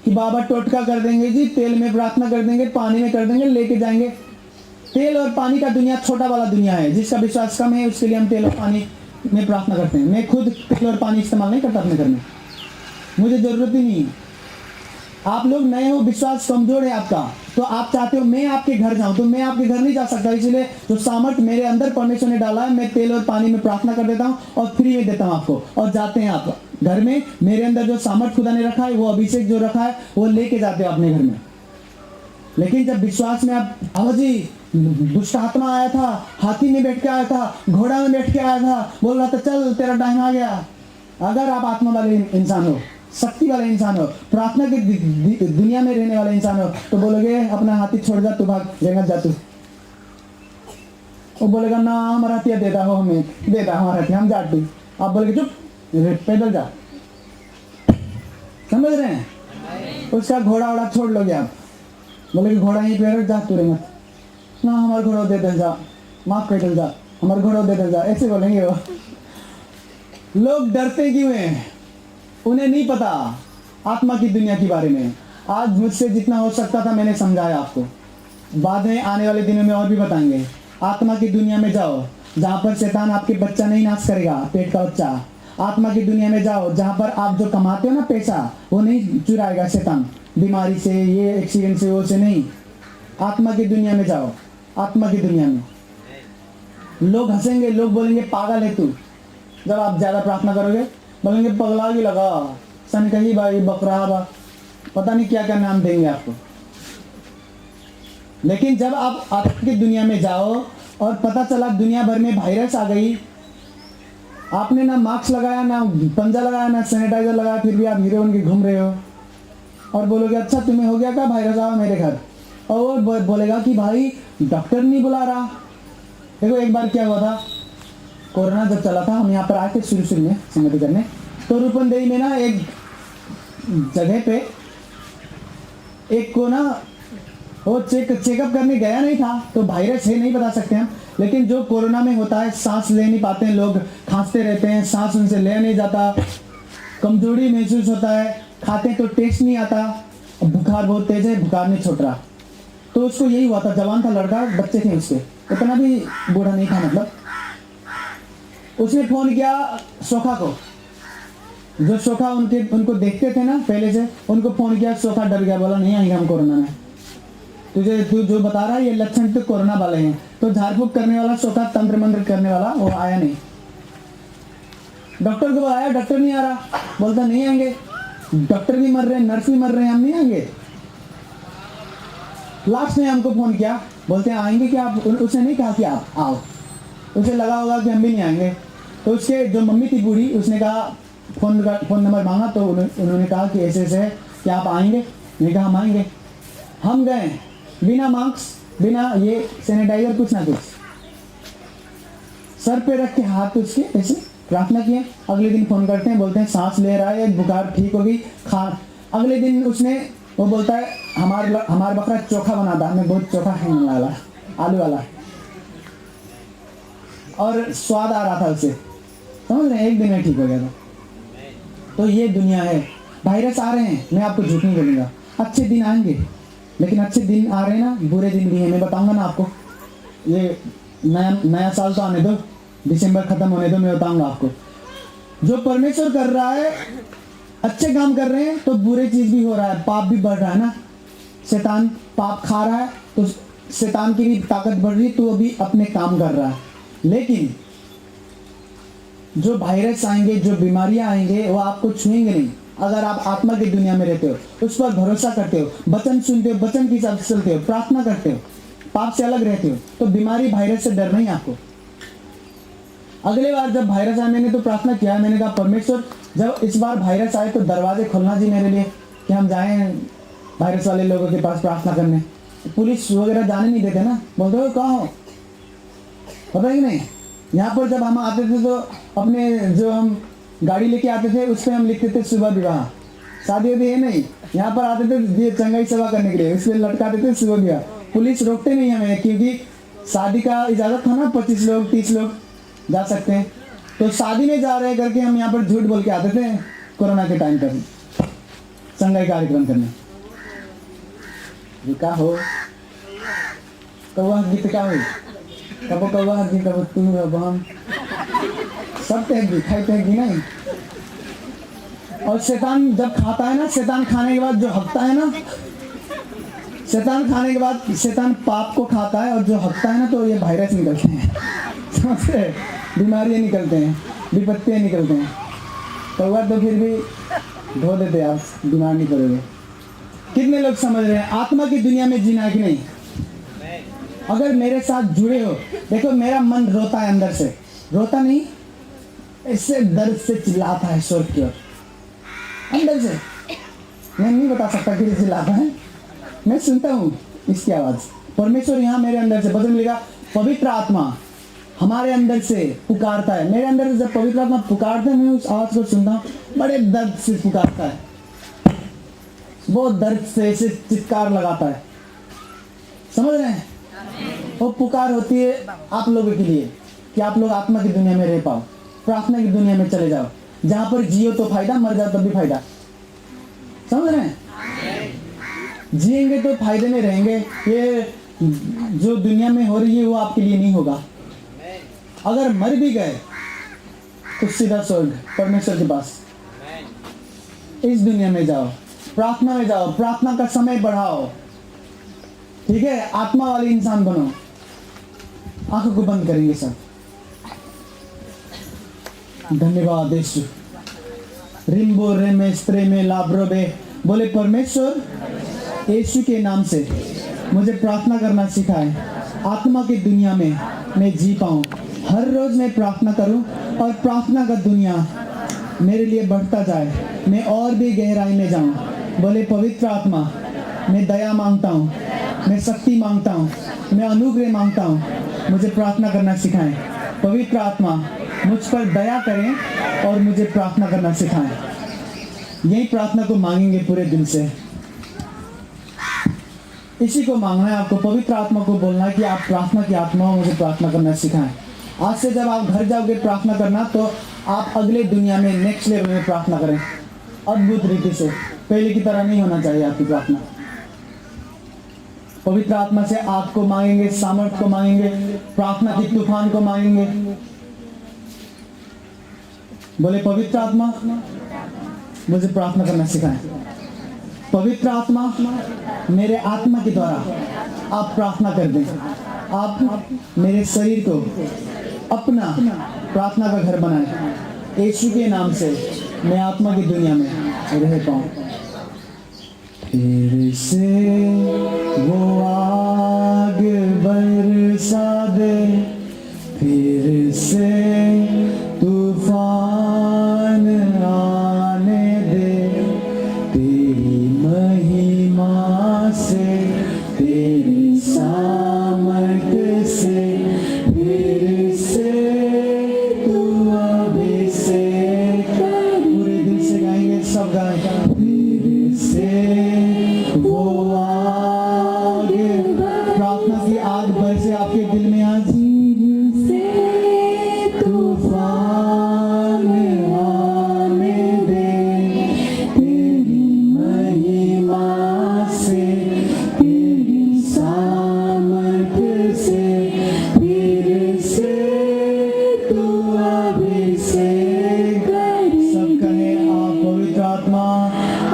कि बाबा टोटका कर देंगे जी, तेल में प्रार्थना कर देंगे, पानी में कर देंगे, लेके जाएंगे। तेल और पानी का दुनिया छोटा वाला दुनिया है। जिसका विश्वास कम है उसके लिए हम तेल और पानी में प्रार्थना करते हैं। मैं खुद तेल और पानी इस्तेमाल नहीं करता अपने घर में, मुझे जरूरत ही नहीं है। आप लोग नए हो, विश्वास कमजोर है आपका, तो आप चाहते हो मैं आपके घर जाऊं, तो मैं आपके घर नहीं जा सकता। इसलिए जो सामर्थ मेरे अंदर परमेश्वर ने डाला है, मैं तेल और पानी में प्रार्थना कर देता हूं और फ्री में देता हूं आपको, और जाते हैं आप घर में मेरे अंदर जो सामर्थ खुदा ने रखा है, वो अभिषेक जो रखा है, वो लेके जाते हो अपने घर में। लेकिन जब विश्वास में आप जी दुष्ट आत्मा आया था, हाथी में बैठ के आया था, घोड़ा में बैठ के आया था, बोल रहा था चल तेरा टाइम आ गया। अगर आप आत्मा वाले इंसान हो, शक्ति वाले इंसान हो, प्रार्थना की दुनिया में रहने वाले इंसान हो, तो बोलोगे अपना हाथी छोड़ जा, तू भाग जंगल जा तू। वो बोलेगा ना हमारा हथिया देता हो, हमें देता हमारा हथिया, हम जाट। आप बोलोगे चुप पैदल जा। समझ रहे हैं? उसका घोड़ा वोड़ा छोड़ लोगे आप, बोले घोड़ा यहीं पे रख जा, तू मत ना हमारा घोड़ा दे दल जा, माफ कर दल जा, हमारा घोड़ा दे दल जा, ऐसे बोलेंगे वो। लोग डरते क्यों हैं? उन्हें नहीं पता आत्मा की दुनिया के बारे में। आज मुझसे जितना हो सकता था मैंने समझाया आपको, बाद में आने वाले दिनों में और भी बताएंगे। आत्मा की दुनिया में जाओ जहाँ पर शैतान आपके बच्चा नहीं नाश करेगा, पेट का बच्चा। आत्मा की दुनिया में जाओ जहाँ पर आप जो कमाते हो ना पैसा, वो नहीं चुराएगा शैतान, बीमारी से, ये एक्सीडेंट से, वो से नहीं। आत्मा की दुनिया में जाओ। आत्मा की दुनिया में लोग हंसेंगे, लोग बोलेंगे पागल है तू। जब आप ज्यादा प्रार्थना करोगे बोलेंगे पगला भी लगा, सन कही भाई बकरा बा, पता नहीं क्या क्या नाम देंगे आपको। लेकिन जब आप आत्मा की दुनिया में जाओ और पता चला दुनिया भर में वायरस आ गई, आपने ना मास्क लगाया, ना पंजा लगाया, ना सैनिटाइजर लगाया, फिर भी आप हीरो बन के घूम रहे हो और बोलोगे अच्छा तुम्हें हो गया क्या, वायरस आया मेरे घर। और वो बोलेगा कि भाई डॉक्टर नहीं बुला रहा। देखो एक बार क्या हुआ था, कोरोना जब चला था, हम यहाँ पर आए थे शुरू में संगति करने, तो रूपनदेही में ना एक जगह पे एक को ना वो चेकअप करने गया नहीं था, तो वायरस है नहीं बता सकते हम, लेकिन जो कोरोना में होता है, सांस ले नहीं पाते हैं लोग, खांसते रहते हैं, सांस उनसे ले नहीं जाता, कमजोरी महसूस होता है, खाते तो टेस्ट नहीं आता, बुखार बहुत तेज है, बुखार नहीं छोड़ रहा। तो उसको यही हुआ था, जवान था लड़का, बच्चे थे उसके, इतना भी बूढ़ा नहीं था मतलब। उसने फोन किया सोखा को, जो सोखा उनको देखते थे ना पहले से, उनको फोन किया। सोखा डर गया, बोला नहीं आएंगे हम कोरोना में, तू जो बता रहा है ये लक्षण तो कोरोना वाले हैं। तो झाड़ फूक करने वाला सोखा, तंत्र मंत्र करने वाला, वो आया नहीं। डॉक्टर को बुलाया, डॉक्टर नहीं आ रहा, बोलता नहीं आएंगे, डॉक्टर भी मर रहे हैं, नर्स भी मर रहे हैं, हम नहीं आएंगे। लास्ट में हमको फोन किया, बोलते हैं आएंगे क्या आप? उसने नहीं कहा कि आप आओ, उसे लगा होगा कि हम भी नहीं आएंगे। तो उसके जो मम्मी थी बूढ़ी, उसने कहा फोन नंबर मांगा, तो उन्होंने कहा कि ऐसे ऐसे है, क्या आप आएंगे? मैंने कहा हम आएंगे। हम गए बिना मास्क, बिना ये सैनिटाइजर, कुछ ना कुछ, सर पे रख के हाथ उसके ऐसे प्रार्थना किए। अगले दिन फोन करते हैं, बोलते हैं सांस ले रहा है, बुखार ठीक होगी, खा। अगले दिन उसने वो बोलता है हमारा बकरा चोखा बना था, हमें बहुत चोखा खाने वाला, आलू वाला, और स्वाद आ रहा था उसे, समझ रहे? एक दिन में ठीक हो गया था। तो ये दुनिया है, वायरस आ रहे हैं, मैं आपको झूठ नहीं बोलूंगा, अच्छे दिन आएंगे, लेकिन अच्छे दिन आ रहे हैं ना, बुरे दिन भी हैं, मैं बताऊंगा ना आपको। ये नया साल तो आने दो, दिसंबर खत्म होने दो, मैं बताऊंगा आपको। जो परमेश्वर कर रहा है, अच्छे काम कर रहे हैं तो बुरे चीज भी हो रहा है, पाप भी बढ़ रहा है ना। शैतान पाप खा रहा है तो शैतान की भी ताकत बढ़ रही है, तो वो भी अपने काम कर रहा है। लेकिन जो वायरस आएंगे, जो बीमारियां आएंगे, वो आपको छुएंगे नहीं अगर आप आत्मा की दुनिया में रहते हो, उस पर भरोसा करते हो, वचन सुनते हो, वचन के हिसाब से चलते हो, प्रार्थना करते हो, पाप से अलग रहते हो, तो बीमारी वायरस से डर नहीं आपको। अगले बार जब वायरस आया, मैंने तो प्रार्थना किया, मैंने कहा परमेश्वर जब इस बार वायरस आए तो दरवाजे खोलना जी मेरे लिए, कि हम जाएं वायरस वाले लोगों के पास प्रार्थना करने। पुलिस वगैरह जाने नहीं देते ना, बोलते हो कहाँ हो, पता ही नहीं। यहाँ पर जब हम आते थे तो अपने जो हम गाड़ी लेके आते थे उस पर हम लिखते थे शुभ विवाह, शादी वादी है नहीं, यहाँ पर आते थे चंगाई सेवा करने के लिए, उस पर लटकाते थे शुभ विवाह। पुलिस रोकते नहीं हमें, क्योंकि शादी का इजाजत था ना, 25 लोग 30 लोग जा सकते हैं, तो शादी में जा रहे करके हम यहाँ पर झूठ बोल के आते थे कोरोना के टाइम पर संगाई कार्यक्रम करने। का हो कौवा गीत का हुई, कबो कौवा हगी, कबो तू हम सब तहगी, खाई तहगी नहीं। और शैतान जब खाता है ना, शैतान खाने के बाद जो हकता है ना, शैतान खाने के बाद शैतान पाप को खाता है, और जो हकता है ना तो ये वायरस निकलते हैं, समझते, बीमारियां निकलते हैं, विपत्तियां निकलते हैं। कौवा तो फिर भी धो देते आप, बीमार नहीं पड़ोगे। कितने लोग समझ रहे हैं आत्मा की दुनिया में जीना है कि नहीं? अगर मेरे साथ जुड़े हो, देखो मेरा मन रोता है अंदर से, रोता नहीं, इससे दर्द से चिल्लाता है स्वर्ग की ओर अंदर से। मैं नहीं बता सकता कि चिल्लाता है, मैं सुनता हूँ इसकी आवाज। परमेश्वर यहाँ मेरे अंदर से बदल मिलेगा। पवित्र आत्मा हमारे अंदर से पुकारता है, मेरे अंदर से जब पवित्र आत्मा पुकारता है, मैं उस आवाज को सुनता हूँ, बड़े दर्द से पुकारता है, बहुत दर्द से ऐसे चित्कार लगाता है। समझ रहे हैं? वो पुकार होती है आप लोगों के लिए कि आप लोग आत्मा की दुनिया में रह पाओ, प्रार्थना की दुनिया में चले जाओ, जहां पर जियो तो फायदा, मर जाओ तब भी फायदा। समझ रहे हैं? जिएंगे तो फायदे में रहेंगे। ये जो दुनिया में हो रही है वो आपके लिए नहीं होगा। अगर मर भी गए तो सीधा स्वर्ग परमेश्वर के पास। इस दुनिया में जाओ, प्रार्थना में जाओ, प्रार्थना का समय बढ़ाओ, ठीक है? आत्मा वाले इंसान बनो। आंखों को बंद करेंगे सब। धन्यवाद यीशु। रिम्बो रेमे स्त्रेमे लाब्रोबे। बोले परमेश्वर यीशु के नाम से मुझे प्रार्थना करना सिखाए, आत्मा की दुनिया में मैं जी पाऊं। हर रोज मैं प्रार्थना करूं और प्रार्थना का दुनिया मेरे लिए बढ़ता जाए, मैं और भी गहराई में जाऊं। बोले पवित्र आत्मा, मैं दया मांगता हूं, मैं शक्ति मांगता हूं, मैं अनुग्रह मांगता हूं, मुझे प्रार्थना करना सिखाएं। पवित्र आत्मा मुझ पर दया करें और मुझे प्रार्थना करना सिखाएं। यही प्रार्थना को मांगेंगे पूरे दिल से। इसी को मांगना है आपको, पवित्र आत्मा को बोलना है कि आप प्रार्थना की आत्मा हो, मुझे प्रार्थना करना सिखाएं। आज से जब आप घर जाओगे प्रार्थना करना, तो आप अगले दुनिया में नेक्स्ट लेवल में प्रार्थना करें, अद्भुत रीति से। पहले की तरह नहीं होना चाहिए आपकी प्रार्थना। पवित्र आत्मा से आग को मांगेंगे, सामर्थ को मांगेंगे, प्रार्थना की तूफान को मांगेंगे। बोले पवित्र आत्मा मुझे प्रार्थना करना सिखाएं। पवित्र आत्मा मेरे आत्मा के द्वारा आप प्रार्थना कर दें। आप मेरे शरीर को अपना प्रार्थना का घर बनाएं। यीशु के नाम से मैं आत्मा की दुनिया में रह पाऊं। फिर से वो आग बरसा दे, फिर से तूफान आने दे, तेरी महिमा से, तेरी सामर्थ से, फिर से तू अभिषेक। पूरे दिल से गाएंगे, सब गाएंगे। फिर से वो आग, प्रार्थना की आग बरसे आपके दिल में आज। तूफान आने दे, तेरी महिमा से, तेरी सामर्थ से, फिर से तू अभिषेक। सब कहें आप पवित्र आत्मा,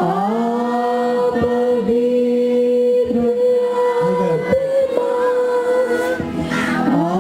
आप पवित्र आत्मा,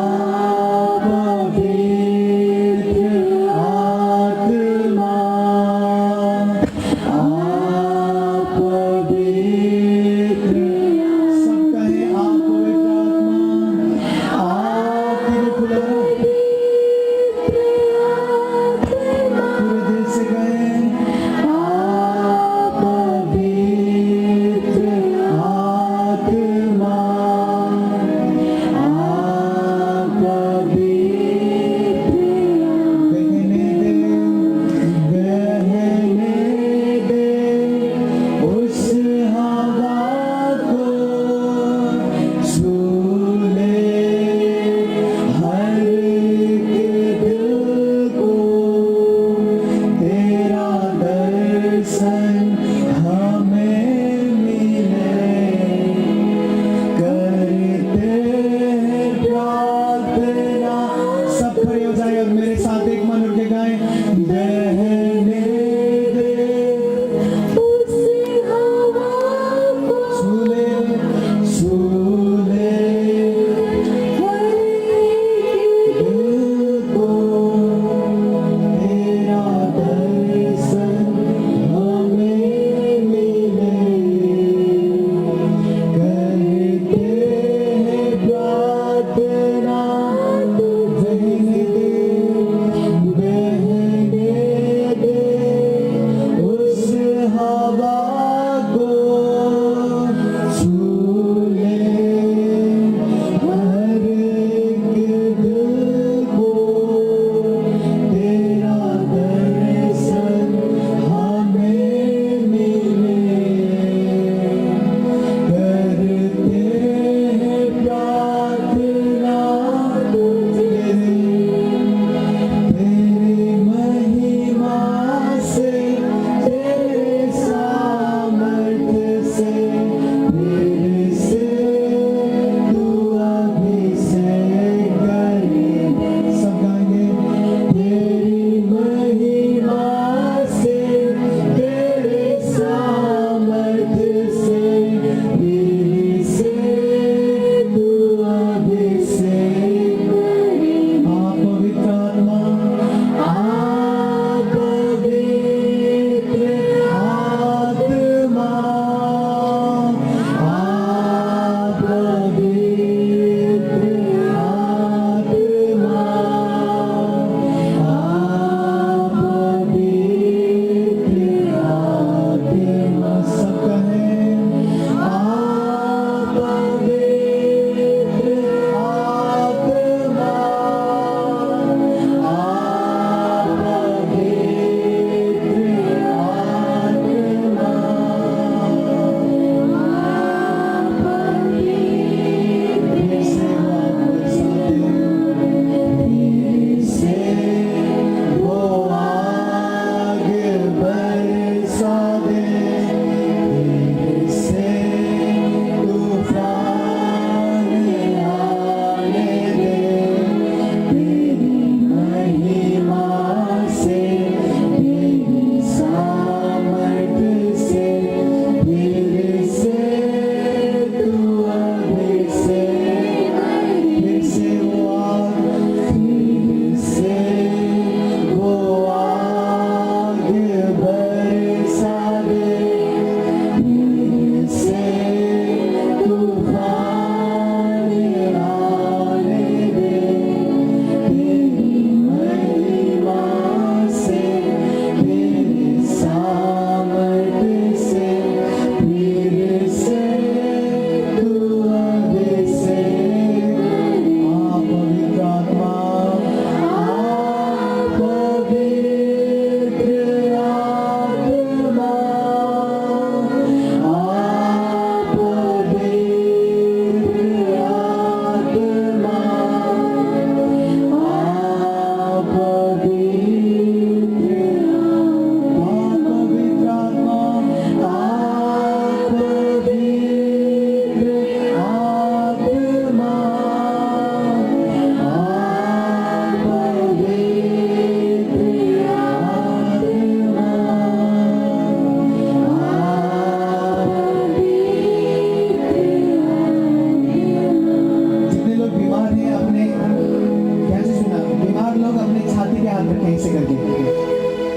हाथ रखें ऐसे करके,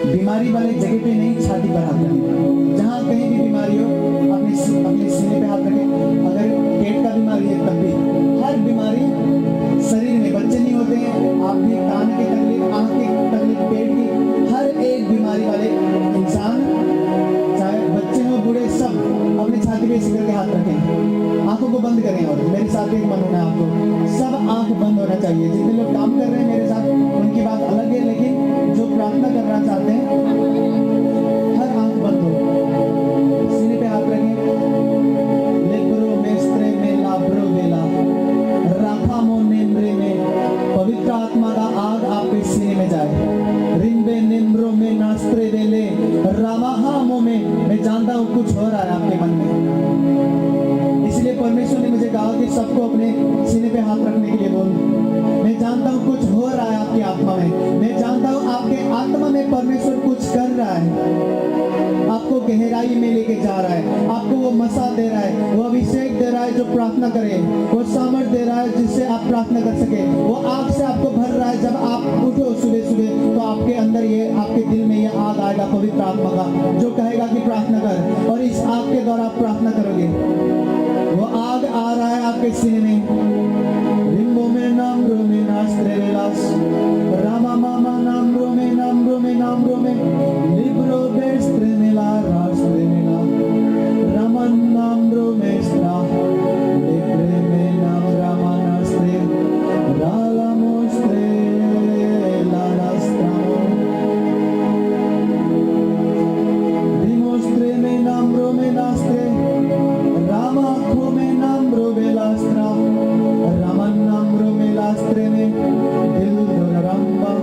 बीमारी वाले जगह पे नहीं, छाती पर हाथ रखें। जहाँ कहीं भी बीमारी हो अपने अपने सीने पे हाथ रखें। अगर पेट का बीमारी है तब भी, हर बीमारी शरीर में, बच्चे नहीं होते हैं, आप भी कान की तकलीफ, आँख की तकलीफ, पेट की, हर एक बीमारी वाले इंसान, चाहे बच्चे हो बूढ़े, सब अपनी छाती पे ऐसे करके हाथ रखें। आंखों को बंद करें और मेरे साथ एक मन होना है आपको, सब आंख बंद होना चाहिए। जितने लोग काम कर रहे हैं मेरे साथ उनकी बात अलग है, लेकिन जो प्रार्थना करना चाहते हैं हर आंख बंद हो, सीने पे हाथ रखें। लेब्रो मेस्त्रे में लाब्रो देला राखा मो नेम्रे में, पवित्र आत्मा का आग आपके सीने में जाए। रिम्बे नेम्रो में नास्त्रे वेले रामाहामो में, मैं जानता हूँ कुछ हो रहा है आपके मन में, इसलिए परमेश्वर ने मुझे कहा कि सबको अपने सीने पे हाथ रखने के लिए बोल। मैं जानता हूँ कुछ हो रहा है आपकी आत्मा में, मैं जानता हूँ आपके आत्मा में परमेश्वर कुछ कर रहा है, आपको गहराई में लेके जा रहा है, आपको वो मसा दे रहा है, वो अभिषेक दे रहा है जो प्रार्थना करे, वो सामर्थ दे रहा है जिससे आप प्रार्थना कर सके, वो आग से आपको भर रहा है। जब आप उठो सुबह सुबह तो आपके अंदर ये, आपके दिल में ये आग आएगा पवित्र आत्मा का, जो कहेगा कि प्रार्थना कर, और इस आग के द्वारा आप प्रार्थना करोगे। वो आग आ रहा है आपके सीने में। रिम्बो में नाम रो में नास्त्रे वेलास रामा मामा नाम रो में लिब्रो बेस्त्रे मेला रास्त्रे मेला रामन नाम रो में स्त्रा लिब्रे में नाम रामा नास्त्रे राला मोस्त्रे लालास्त्रा रिमोस्त्रे में नाम रो में नास्त्रे रामा खो में नाम रो बेलास्त्रा रामन नाम रो में लास्त्रे में दिल रंबा।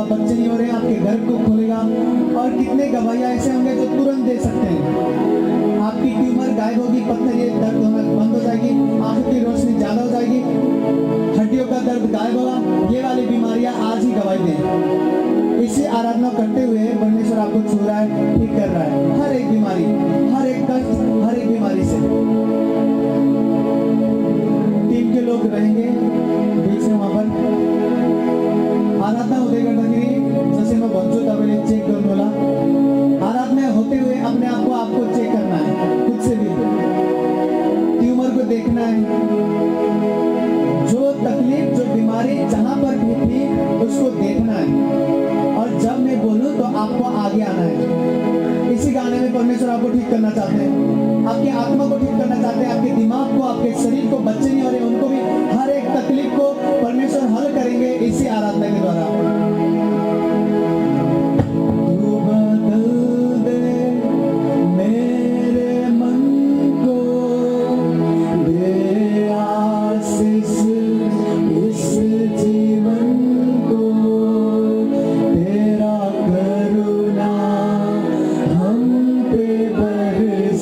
बच्चे नहीं हो रहे, आपके घर को खोलेगा। और कितने गवाहियां ऐसे होंगे जो तुरंत दे सकते हैं। आपकी ट्यूमर गायब होगी, पत्थर ये दर्द होना बंद हो जाएगी, आंखों की रोशनी ज्यादा हो जाएगी, हड्डियों का दर्द गायब होगा। ये वाली बीमारियां आज ही गवाही दें। इसी आराधना करते हुए परमेश्वर आपको छू रहा है, ठीक कर रहा है। हर एक बीमारी, हर एक कष्ट, हर एक बीमारी से टीम के लोग रहेंगे बीच में। वहां पर आराधना हुँदै गर्दाखेरि जैसे मैं भन्छु तपाईले चेक गर्नु होला। आराधना होते हुए अपने आप को आपको चेक करना है, खुद से भी ट्यूमर को देखना है, जो तकलीफ जो बीमारी जहां पर भी थी उसको देखना है। और जब मैं बोलूं तो आपको आगे आना है। इसी गाने में परमेश्वर आपको ठीक करना चाहते हैं, आपकी आत्मा को ठीक करना चाहते हैं, आपके दिमाग को, आपके शरीर को। बच्चे नहीं हो रहे उनको भी हर एक तकलीफ को परमेश्वर हल करेंगे इसी आराधना के द्वारा। तेरा करुणा हम पे बरसे।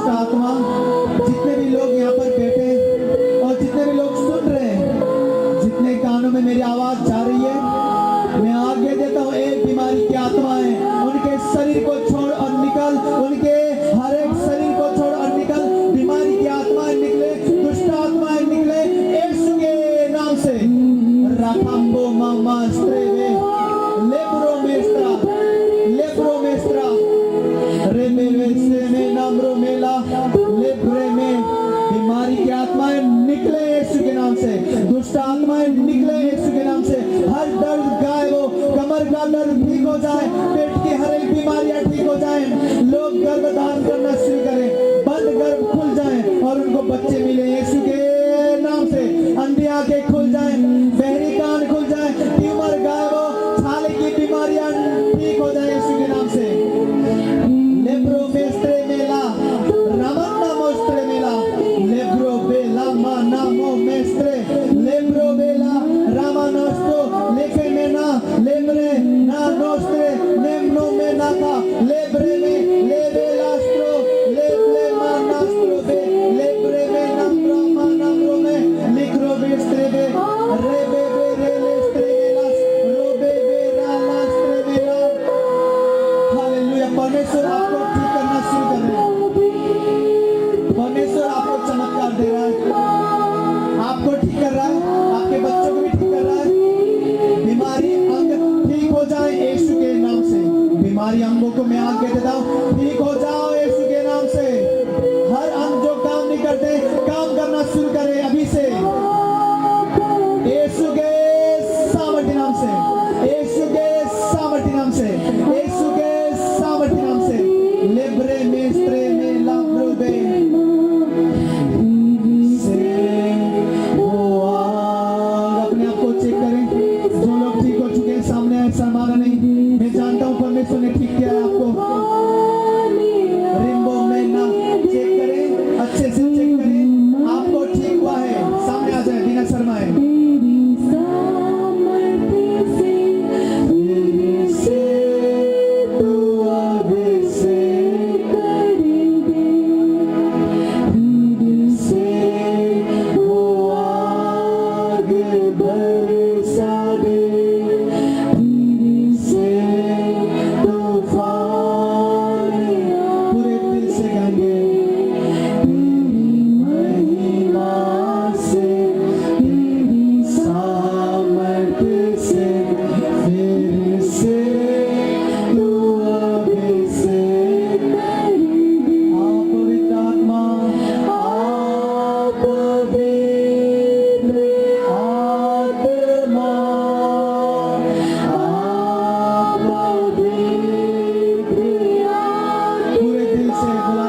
दुष्ट आत्मा, जितने भी लोग यहाँ पर बैठे और जितने भी लोग सुन रहे हैं, जितने कानों में मेरी आवाज जा रही है, मैं आगे देता हूँ, एक बीमारी की आत्मा है, उनके शरीर को छोड़ और निकल, उनके हर एक शरीर को छोड़ और निकल। बीमारी की आत्माएं निकले, दुष्ट आत्माएं निकले यीशु के नाम से। राखाम्बो मामा स्ट्रेवे लेब्रो मेस्ट्रा रेमेवे से में नामरो मेला लेब्रे में। बीमारी की आत्माएं निकले यीशु के नाम से, दुष्ट आत्माएं निकले यीशु के नाम से। हर दर्द गायब हो, कमर का दर्द ठीक हो जाए, पेट की हर एक बीमारियां ठीक हो जाए, लोग गर्भधारण करना शुरू करें, बंद गर्भ खुल जाए और उनको बच्चे मिले यीशु के नाम से। अंधी आंखें खुल जाए, बहरी कान खुल जाए, ट्यूमर गायब हो, छाले की बीमारियां ठीक हो जाए यीशु के नाम से। लेब्रो मेस्त्रे मेला रामन्ना मोस्त्रे मेला लेब्रो बेला मानामो मेस्त्रे लेब्रो बेला रामानोस्तो लेके मेना लेब्रे ना नोस्त्रे नेमनो मेना का लेब्रे में लेबेलास्त्रो लेब्ले मानास्त्रो बे लेब्रे में नाम्रो मानाम्रो में लिक्रो बेस्त्रे बे रेबे बे रेलेस्त्रे बेलास रोबे बे रालास्त्रे बेला। हालेलुया। परमेश्वर आपको ठीक करना शुरू कर रहे हैं। परमेश्वर आपको चमत्कार दे रहा है, आपको ठीक कर रहा है, आपके बच्चों को भी ठीक कर रहा है। बीमारी अंग ठीक हो जाए यीशु के नाम से। बीमारी अंगों को मैं आगे देता हूँ, ठीक हो जाओ यीशु के नाम से। हर अंग जो काम नहीं करते, काम करना शुरू करें अभी से यीशु के सामर्थ्य नाम से, यीशु के सामर्थ्य नाम से, यीशु के सामर्थ्य नाम से। लेब्रे मेस्त्रे में लाब्रोबे से वो आग। अपने आप को चेक करें, जो लोग ठीक हो चुके हैं सामने आए, शर्माना नहीं। मैं जानता हूँ परमेश्वर ने ठीक किया है आपको। रिम्बो में ना चेक करें, अच्छे से चेक करें, आपको ठीक हुआ है। सामने आ जाए बिना शर्माए। पूरे दिल से गाएंगे,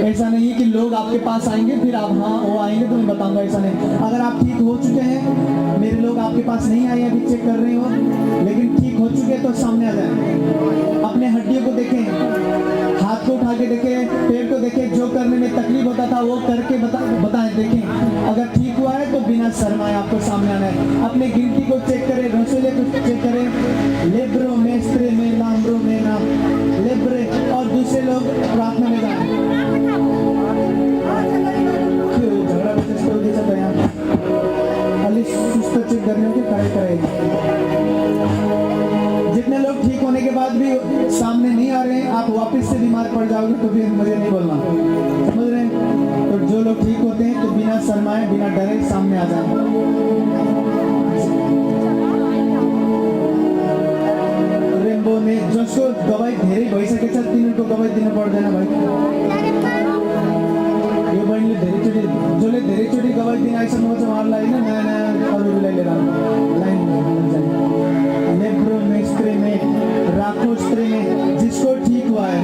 ऐसा नहीं कि लोग आपके पास आएंगे फिर आप हाँ वो आएंगे तो मैं बताऊंगा, ऐसा नहीं। अगर आप ठीक हो चुके हैं, मेरे लोग आपके पास नहीं आए अभी चेक कर रहे हो, लेकिन ठीक हो चुके हैं तो सामने आ जाए। अपने हड्डियों को देखें, हाथ को उठा के देखें, पेट को देखें, जो करने में तकलीफ होता था वो करके बताएं, देखें। अगर ठीक हुआ है तो बिना शर्माए आपको सामने आना है। अपने गिनती को चेक करें, रसोले को चेक करें, लेब्रो मेस्त्रे में लाम्ब्रो में नाम लेब्रे, और दूसरे लोग प्रार्थना में जाएं। झगड़ा सुस्त चेक करने के कार्य करें। जितने लोग ठीक होने के बाद भी सामने नहीं आ रहे हैं, आप वापस से बीमार पड़ जाओगे तो भी मुझे नहीं बोलना, समझ रहे हैं? तो जो लोग ठीक होते हैं तो बिना शर्माए बिना डरे सामने आ जाए। रेनबो में जसको दवाई धेरै भइसकेछ तिनीहरूको दवाई दिन पर्दैन भाइ। यो बहिनीले धेरैचोटि जसले धेरैचोटि दवाई दिन आइसक्नु छ उहाँहरूलाई होइन नयाँ नयाँ अरूलाई लिएर लाइन लेब्रो मेस्त्रे में राको स्त्रे में जिसको ठीक हुआ है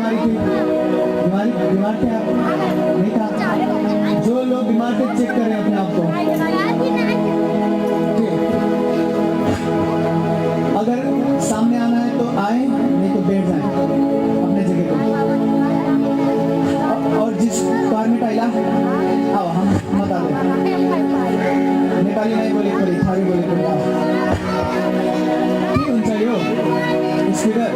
बीमारी थी? बीमार थे आप? नहीं था? जो लोग बीमार थे चेक करें अपने आप को। ठीक। अगर सामने आना है तो आए, नहीं तो बैठ जाए अपने जगह पे। और जिस कार में टाइला आओ, हम बता दे। नेपाली नहीं बोले पड़ी, थारी बोले पड़ी। ठीक हुन्छ यो स्पिकर